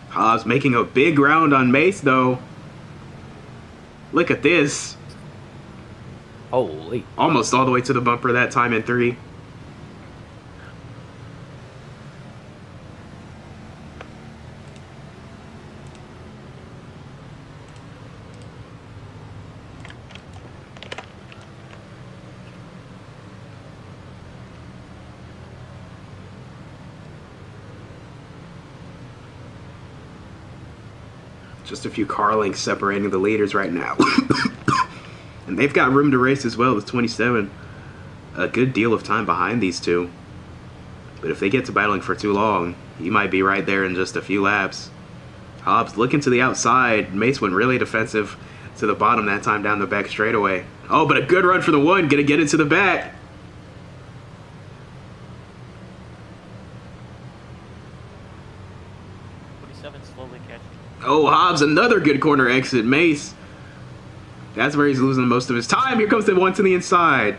Hobbs making a big round on Mace though. Look at this. Holy. Almost all the way to the bumper that time in 3. Just a few car lengths separating the leaders right now. And they've got room to race as well with 27. A good deal of time behind these two. But if they get to battling for too long, he might be right there in just a few laps. Hobbs looking to the outside. Mace went really defensive to the bottom that time down the back straightaway. Oh, but a good run for the one. Gonna get into the back. Slowly catching. Oh, Hobbs, another good corner exit. Mace. That's where he's losing most of his time. Here comes the one to the inside.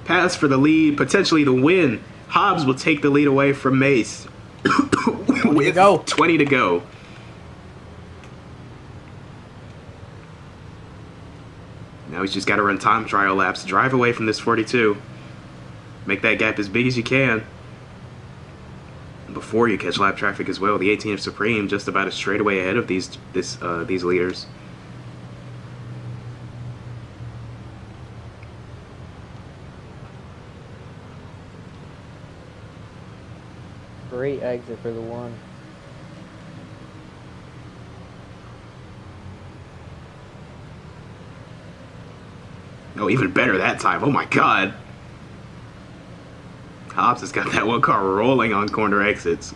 Pass for the lead, potentially the win. Hobbs will take the lead away from Mace. With 20 to go. Now he's just got to run time trial laps. Drive away from this 42. Make that gap as big as you can. Before you catch lap traffic as well. The 18 of Supreme just about a straightaway ahead of these leaders. Great exit for the one. Oh, even better that time. Oh my god. Hobbs has got that one car rolling on corner exits.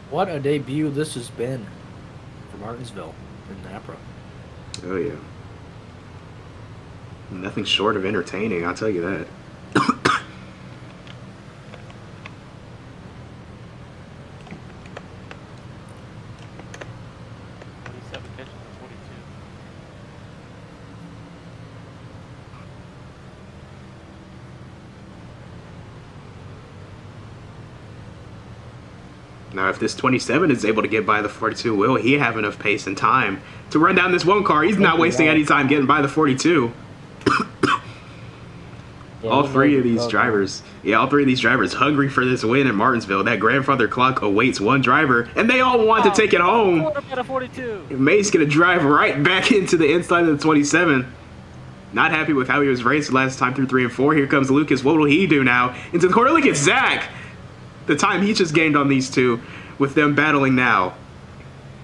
What a debut this has been for Martinsville in NAPRA. Oh yeah. Nothing short of entertaining, I'll tell you that. 47 catches for 42. Now, if this 27 is able to get by the 42, will he have enough pace and time to run down this one car? He's not wasting any time getting by the 42. Yeah, all he three knows of these it's drivers, hungry for this win in Martinsville. That grandfather clock awaits one driver, and they all want to take it home. Quarter 42. May's gonna drive right back into the inside of the 27. Not happy with how he was raced last time through 3 and 4. Here comes Lucas. What will he do now? Into the corner. Look at Zach. The time he just gained on these two with them battling now.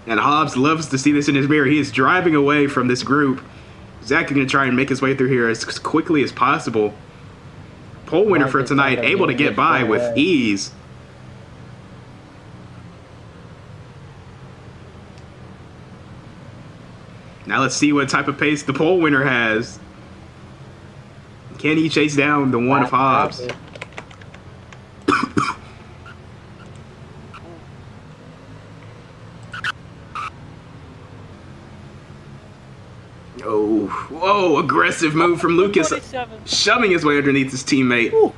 And Hobbs loves to see this in his mirror. He is driving away from this group. Zach is going to try and make his way through here as quickly as possible. Pole winner for tonight, able to get by with ease. Now let's see what type of pace the pole winner has. Can he chase down the one of Hobbs? Oh, whoa, aggressive move from Lucas, 27. shoving his way underneath his teammate. Ooh.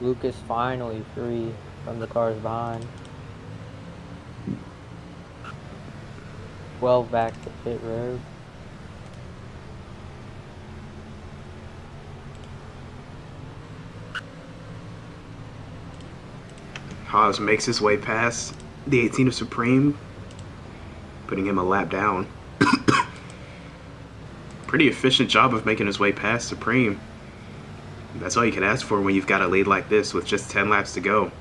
Lucas finally free from the cars behind. 12 back to pit road. Hobbs makes his way past the 18 of Supreme, putting him a lap down. Pretty efficient job of making his way past Supreme. That's all you can ask for when you've got a lead like this with just 10 laps to go.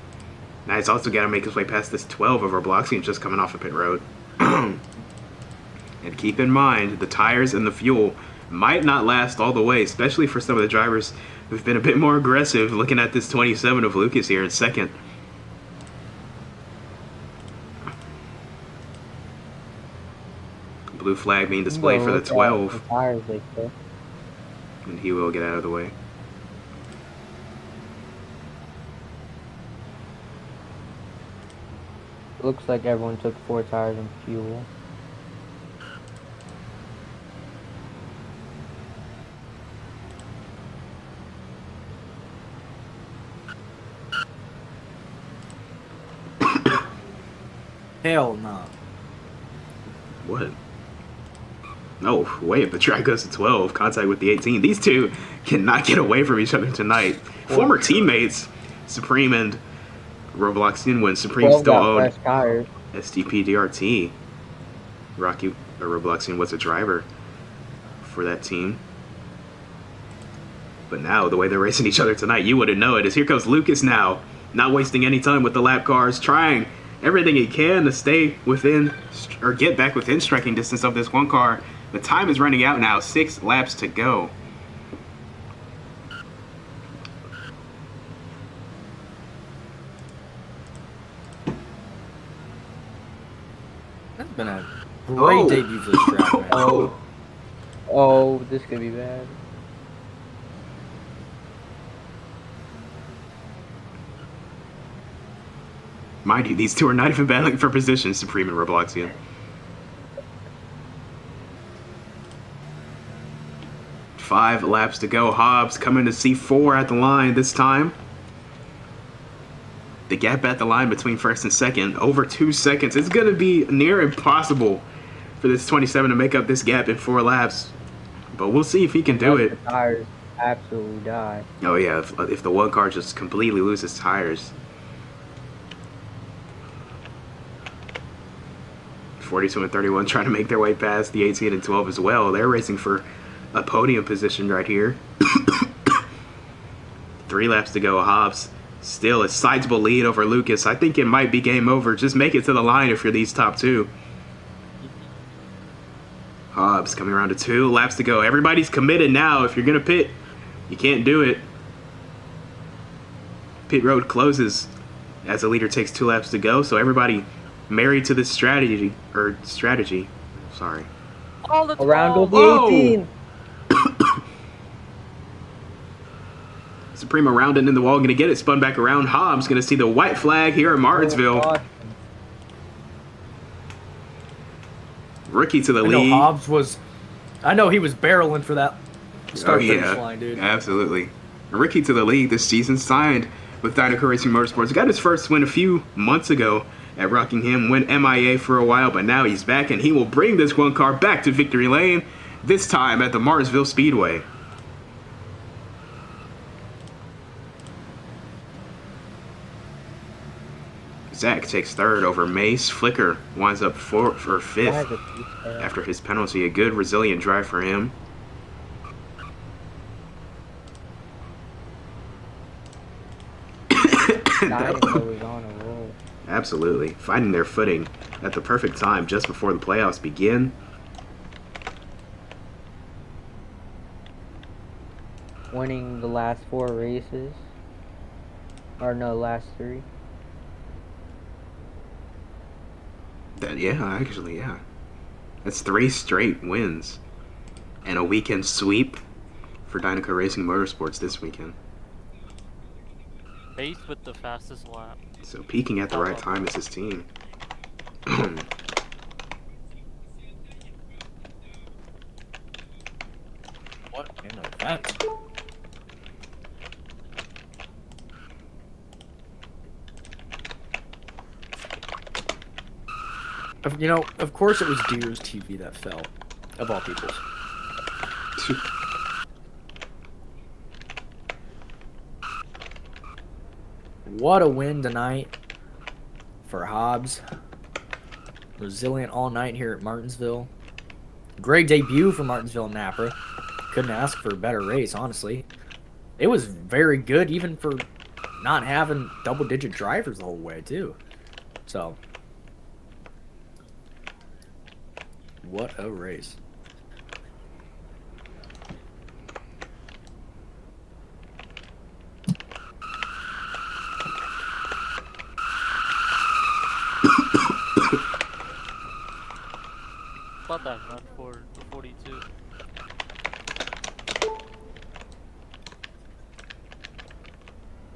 Now he's also got to make his way past this 12 of Robloxian just coming off the pit road. And keep in mind, the tires and the fuel might not last all the way, especially for some of the drivers who've been a bit more aggressive. Looking at this 27 of Lucas here in second. Blue flag being displayed for the 12. And he will get out of the way. Looks like everyone took 4 tires and fuel. Hell no. What? No, way up the track goes to 12. Contact with the 18. These two cannot get away from each other tonight. Former teammates, Supreme and Robloxian, when Supreme still owned STP DRT. Rocky or Robloxian was a driver for that team. But now, the way they're racing each other tonight, you wouldn't know it. As here comes Lucas now, not wasting any time with the lap cars, trying everything he can to stay within or get back within striking distance of this one car. The time is running out now, 6 laps to go. That's been a great debut for this track, man. Oh, this could be bad. Mind you, these two are not even battling for position, Supreme and Robloxian. Five laps to go. Hobbs coming to C4 at the line this time. The gap at the line between first and second, over 2 seconds. It's going to be near impossible for this 27 to make up this gap in 4 laps. But we'll see if he can do it. The tires absolutely die. Oh yeah, if the one car just completely loses tires. 42 and 31 trying to make their way past the 18 and 12 as well. They're racing for a podium position right here. 3 laps to go. Hobbs still a sizable lead over Lucas. I think it might be game over. Just make it to the line if you're these top 2. Hobbs coming around to 2 laps to go. Everybody's committed now. If you're going to pit, you can't do it. Pit road closes as the leader takes 2 laps to go. So everybody married to this strategy. Sorry. Oh, that's Around wrong. the 18. Supreme around and in the wall, going to get it spun back around. Hobbs going to see the white flag here in Martinsville. Rookie to the lead. Hobbs was, I know he was barreling for that start-finish line, dude. Absolutely. Rookie to the league this season, signed with Dynaco Racing Motorsports. Got his first win a few months ago at Rockingham, went MIA for a while, but now he's back and he will bring this one car back to victory lane, this time at the Martinsville Speedway. Zach takes third over Mace. Flicker winds up fourth or fifth after his penalty. A good, resilient drive for him. Dynamo was on a roll. Absolutely. Finding their footing at the perfect time just before the playoffs begin. Winning the last 4 races. Or no, last 3. Yeah, actually, yeah. That's 3 straight wins. And a weekend sweep for Dynaco Racing Motorsports this weekend. Base with the fastest lap. So peaking at the right time is his team. What an event. You know, of course it was Deer's TV that fell, of all people's. What a win tonight for Hobbs. Resilient all night here at Martinsville. Great debut for Martinsville and Napa. Couldn't ask for a better race, honestly. It was very good, even for not having double-digit drivers the whole way, too. So, what a race. About that run for the 42.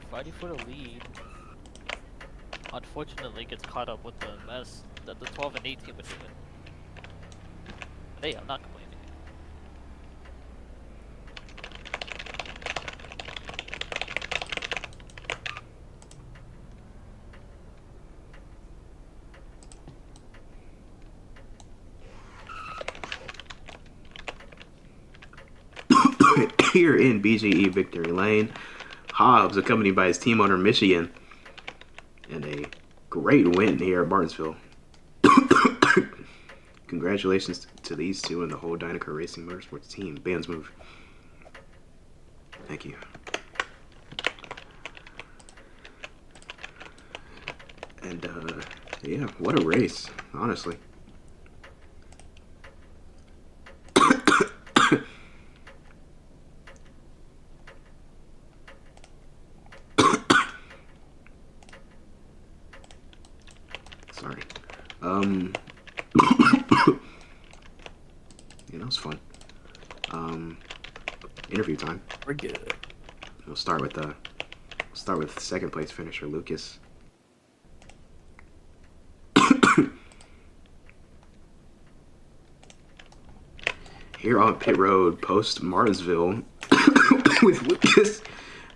Fighting for the lead. Unfortunately, gets caught up with the mess that the 12 and 18 were doing. Hey, I'm not complaining. Here in BGE Victory Lane, Hobbs accompanied by his team owner Michigan, and a great win here at Martinsville. Congratulations to these two and the whole Dynaco Racing Motorsports team. Bands move. Thank you. And yeah, what a race, honestly. Sorry. Yeah, that was fun. Interview time. We're good. We'll start with second place finisher Lucas. Here on pit road post Martinsville with Lucas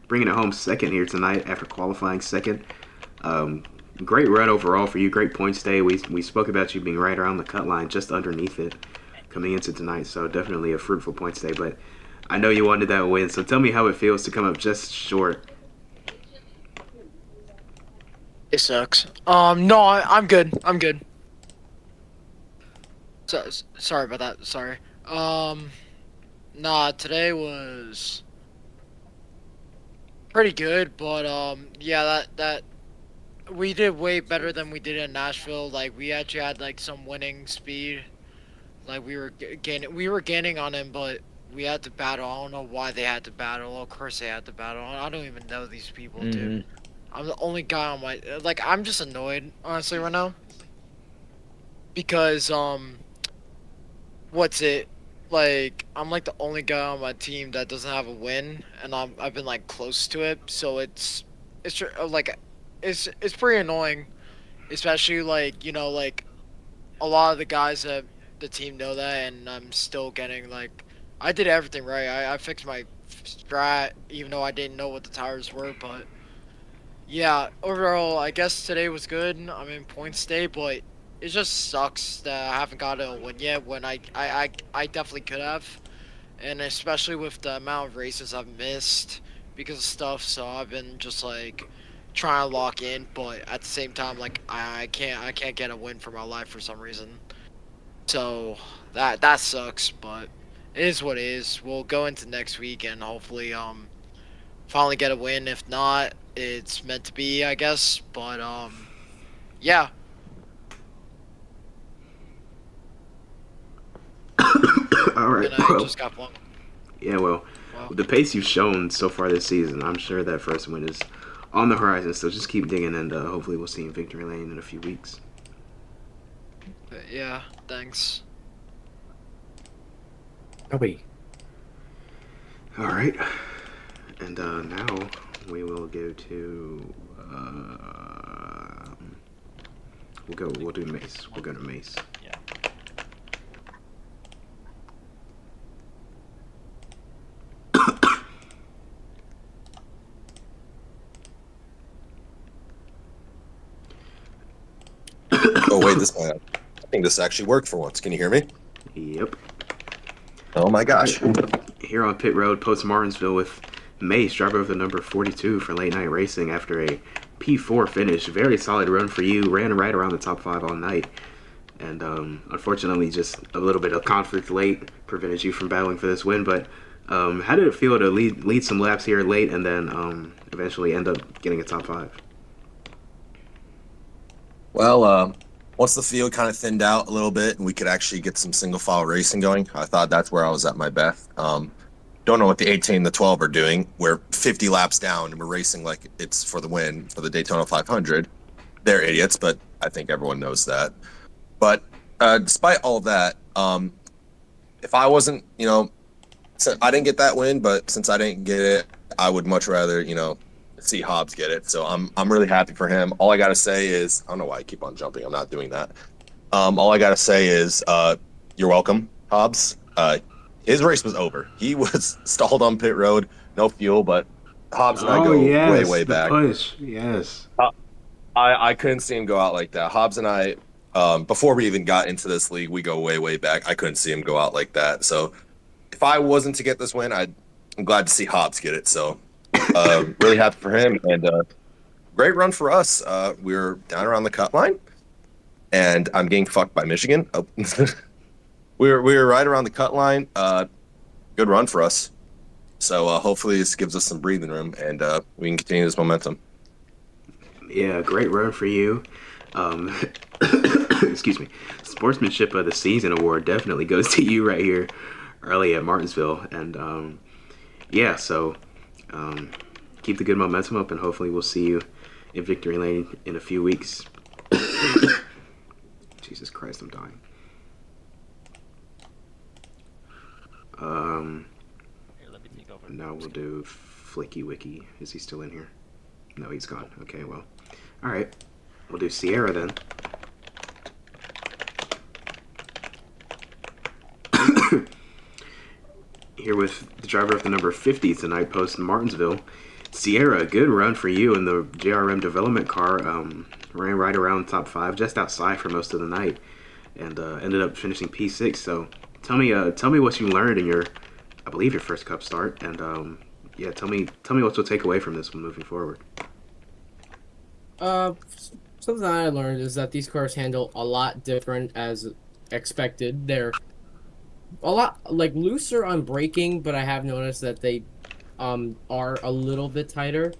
bringing it home second here tonight after qualifying second. Great run overall for you. Great points day. We spoke about you being right around the cut line, just underneath it, coming into tonight. So definitely a fruitful points day. But I know you wanted that win. So tell me how it feels to come up just short. It sucks. No, I'm good. I'm good. So, sorry about that. Sorry. Nah, today was pretty good, but yeah, that we did way better than we did in Nashville. Like, we actually had like some winning speed. Like, we were gaining on him, but we had to battle. I don't know why they had to battle. Of course they had to battle. I don't even know these people, dude. I'm the only guy on my, like, I'm just annoyed, honestly, right now. Because, what's it? Like, I'm like the only guy on my team that doesn't have a win, and I've been like close to it, so it's like, it's pretty annoying, especially like, you know, like a lot of the guys that the team know that, and I'm still getting like, I did everything right. I fixed my strat, even though I didn't know what the tires were, but Yeah, overall, I guess today was good. I'm in points day, but it just sucks that I haven't got a win yet when I definitely could have. And especially with the amount of races I've missed because of stuff, so I've been just like trying to lock in, but at the same time, like I can't get a win for my life for some reason. So that sucks, but it is what it is. We'll go into next week and hopefully finally get a win. If not, it's meant to be, I guess. But yeah. All right. And I Well, just got one. yeah. Well, Well, with the pace you've shown so far this season, I'm sure that first win is on the horizon. So just keep digging, and hopefully we'll see you in victory lane in a few weeks. yeah. Thanks. Nobody. All right. And now we will go to. We'll do Mace. We'll go to Mace. Yeah. Oh wait, I think this actually worked for once. Can you hear me? Yep. Oh my gosh. Here on pit road, post Martinsville with Mace, driver of the number 42 for late night racing after a P4 finish. Very solid run for you. Ran right around the top 5 all night. And unfortunately, just a little bit of conflict late prevented you from battling for this win. But how did it feel to lead some laps here late and then eventually end up getting a top 5? Well, once the field kind of thinned out a little bit and we could actually get some single file racing going, I thought that's where I was at my best. Don't know what the 18 and the 12 are doing. We're 50 laps down and we're racing like it's for the win for the Daytona 500. They're idiots, but I think everyone knows that. But despite all of that, if I wasn't, I didn't get that win, but since I didn't get it, I would much rather, see Hobbs get it. So I'm really happy for him. All I got to say is, I don't know why I keep on jumping. I'm not doing that. All I got to say is, you're welcome, Hobbs. His race was over. He was stalled on pit road, no fuel, but Hobbs and I go way back. Push, yes. I couldn't see him go out like that. Hobbs and I, before we even got into this league, we go way back. I couldn't see him go out like that. So if I wasn't to get this win, I'm glad to see Hobbs get it. So really happy for him, and great run for us. We were down around the cut line, and I'm getting fucked by Michigan. Oh. we were right around the cut line. Good run for us. So hopefully this gives us some breathing room, and we can continue this momentum. Yeah, great run for you. Excuse me. Sportsmanship of the Season award definitely goes to you right here early at Martinsville. And yeah, so keep the good momentum up, and hopefully we'll see you in victory lane in a few weeks. Jesus Christ, I'm dying. Here, let me take over. Now we'll do Flicky Wiki. Is he still in here? No, he's gone. Okay, well. Alright. We'll do Sierra then. Here with the driver of the number 50 tonight, post Martinsville. Sierra, good run for you in the JRM development car. Ran right around top 5, just outside for most of the night, and ended up finishing P6. So tell me what you learned in your, I believe, your first Cup start, and yeah, tell me what you'll take away from this one moving forward. Something I learned is that these cars handle a lot different as expected. They're a lot like looser on braking, but I have noticed that they are a little bit tighter,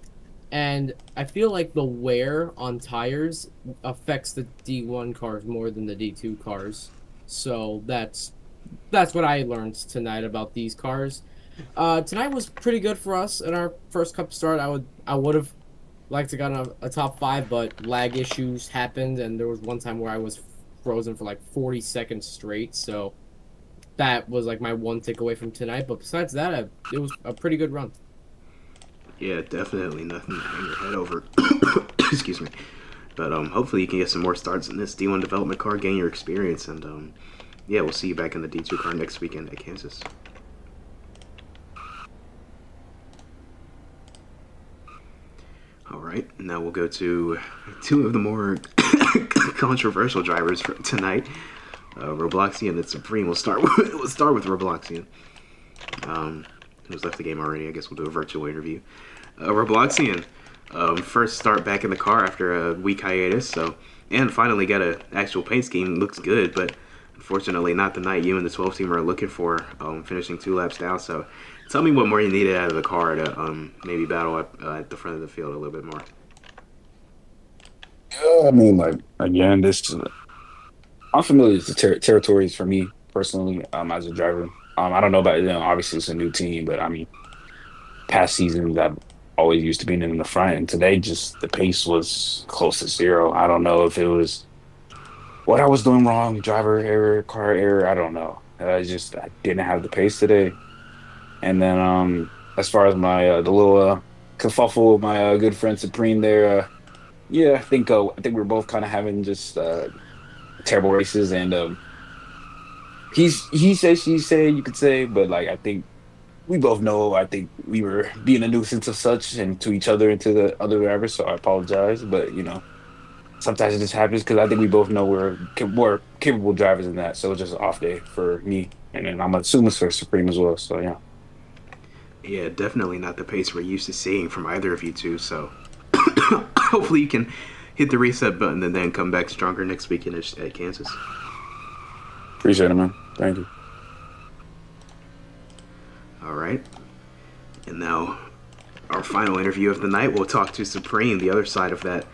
and I feel like the wear on tires affects the D1 cars more than the D2 cars. So that's what I learned tonight about these cars. Tonight was pretty good for us in our first Cup start. I would have liked to gotten a top 5, but lag issues happened, and there was one time where I was frozen for like 40 seconds straight. So that was like my one takeaway from tonight. But besides that, it was a pretty good run. Yeah, definitely nothing to hang your head over. Excuse me. But hopefully you can get some more starts in this D1 development car, gain your experience, and yeah, we'll see you back in the D2 car next weekend at Kansas. All right, now we'll go to two of the more controversial drivers for tonight. Robloxian and Supreme. We'll start with Robloxian. Who's left the game already? I guess we'll do a virtual interview. Robloxian, first start back in the car after a week hiatus. And finally got an actual paint scheme. Looks good, but unfortunately not the night you and the 12 team are looking for. Finishing 2 laps down. So tell me what more you needed out of the car to maybe battle up at the front of the field a little bit more. I mean, like, again, this unfamiliar territories for me personally, as a driver. I don't know about, obviously it's a new team, but I mean, past seasons I've always used to being in the front, and today just the pace was close to zero. I don't know if it was what I was doing wrong, driver error, car error, I don't know. I didn't have the pace today. And then as far as my the little kerfuffle with my good friend Supreme there, yeah, I think we're both kind of having just terrible races, and he said, she said, you could say, but like I think we both know. I think we were being a nuisance of such and to each other and to the other drivers. So I apologize, but sometimes it just happens because I think we both know we're more capable drivers than that. So it was just an off day for me, and then I'm assuming it's for Supreme as well. So yeah. Yeah, definitely not the pace we're used to seeing from either of you two. So hopefully you can hit the reset button and then come back stronger next weekend at Kansas. Appreciate it, man. Thank you. All right. And now our final interview of the night, we'll talk to Supreme, the other side of that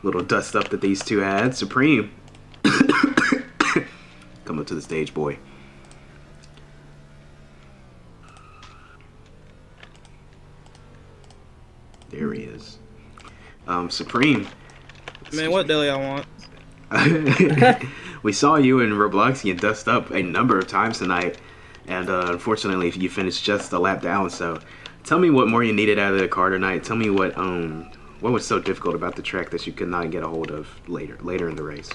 little dust up that these two had. Supreme, come up to the stage, boy. There he is. Supreme. Man, what daily I want? We saw you in Robloxian dust up a number of times tonight, and unfortunately you finished just a lap down. So tell me what more you needed out of the car tonight. Tell me what was so difficult about the track that you could not get a hold of later in the race.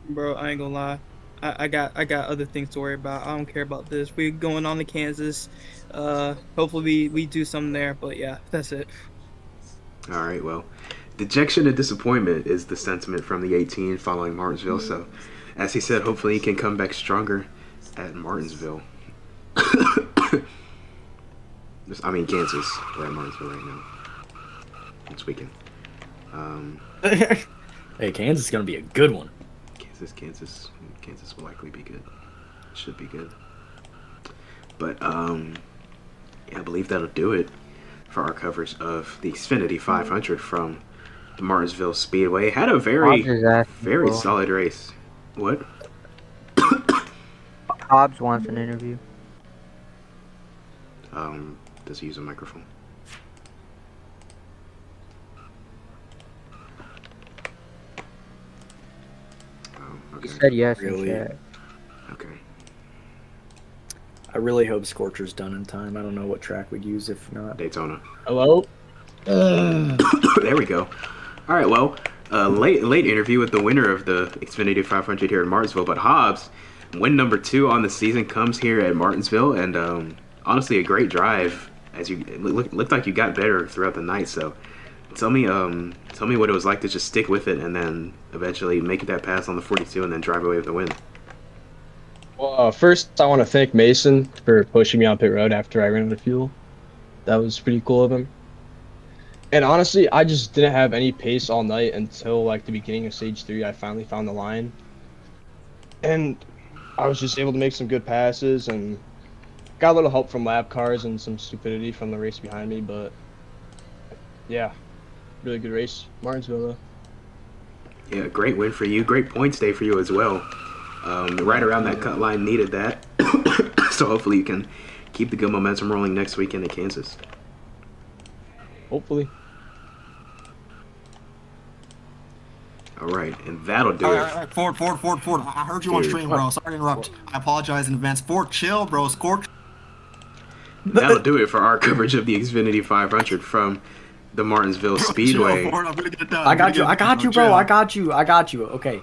Bro, I ain't gonna lie. I got other things to worry about. I don't care about this. We're going on to Kansas. Hopefully we do something there, but yeah, that's it. All right, well, dejection and disappointment is the sentiment from the 18 following Martinsville. So, as he said, hopefully he can come back stronger at Martinsville. Kansas. We're at Martinsville right now. This weekend. Hey, Kansas is gonna be a good one. Kansas will likely be good. Should be good. But yeah, I believe that'll do it for our coverage of the Xfinity 500 from the Martinsville Speedway. Had a very solid race. What? Hobbs wants an interview. Does he use a microphone? Okay. He said yes. Really? Okay. I really hope Scorcher's done in time. I don't know what track we'd use if not. Daytona. Hello? There we go. All right, well, late interview with the winner of the Xfinity 500 here in Martinsville, but Hobbs, win number 2 on the season comes here at Martinsville, and honestly, a great drive. As you looked like you got better throughout the night. So, tell me what it was like to just stick with it and then eventually make that pass on the 42 and then drive away with the win. Well, first I want to thank Mason for pushing me on pit road after I ran out of fuel. That was pretty cool of him. And honestly, I just didn't have any pace all night until like the beginning of stage 3. I finally found the line, and I was just able to make some good passes and got a little help from lap cars and some stupidity from the race behind me. But yeah, really good race, Martinsville though. Yeah, great win for you. Great points day for you as well. Right around that cut line, needed that. So hopefully you can keep the good momentum rolling next weekend in Kansas. Hopefully. All right, and that'll do it. Ford. I heard you on stream, bro. Sorry to interrupt. I apologize in advance. Ford, chill, bro. Scorch. That'll do it for our coverage of the Xfinity 500 from the Martinsville Speedway. I got you, bro. I got you. Okay.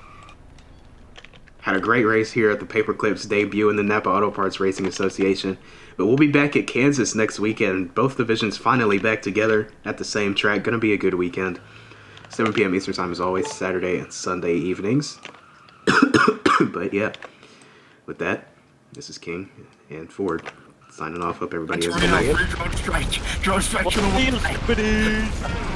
Had a great race here at the Paperclips debut in the Napa Auto Parts Racing Association. But we'll be back at Kansas next weekend. Both divisions finally back together at the same track. Gonna be a good weekend. 7 p.m. Eastern Time as always, Saturday and Sunday evenings. But yeah, with that, this is King and Ford signing off. Hope everybody has a good night. Drone strike to the wall.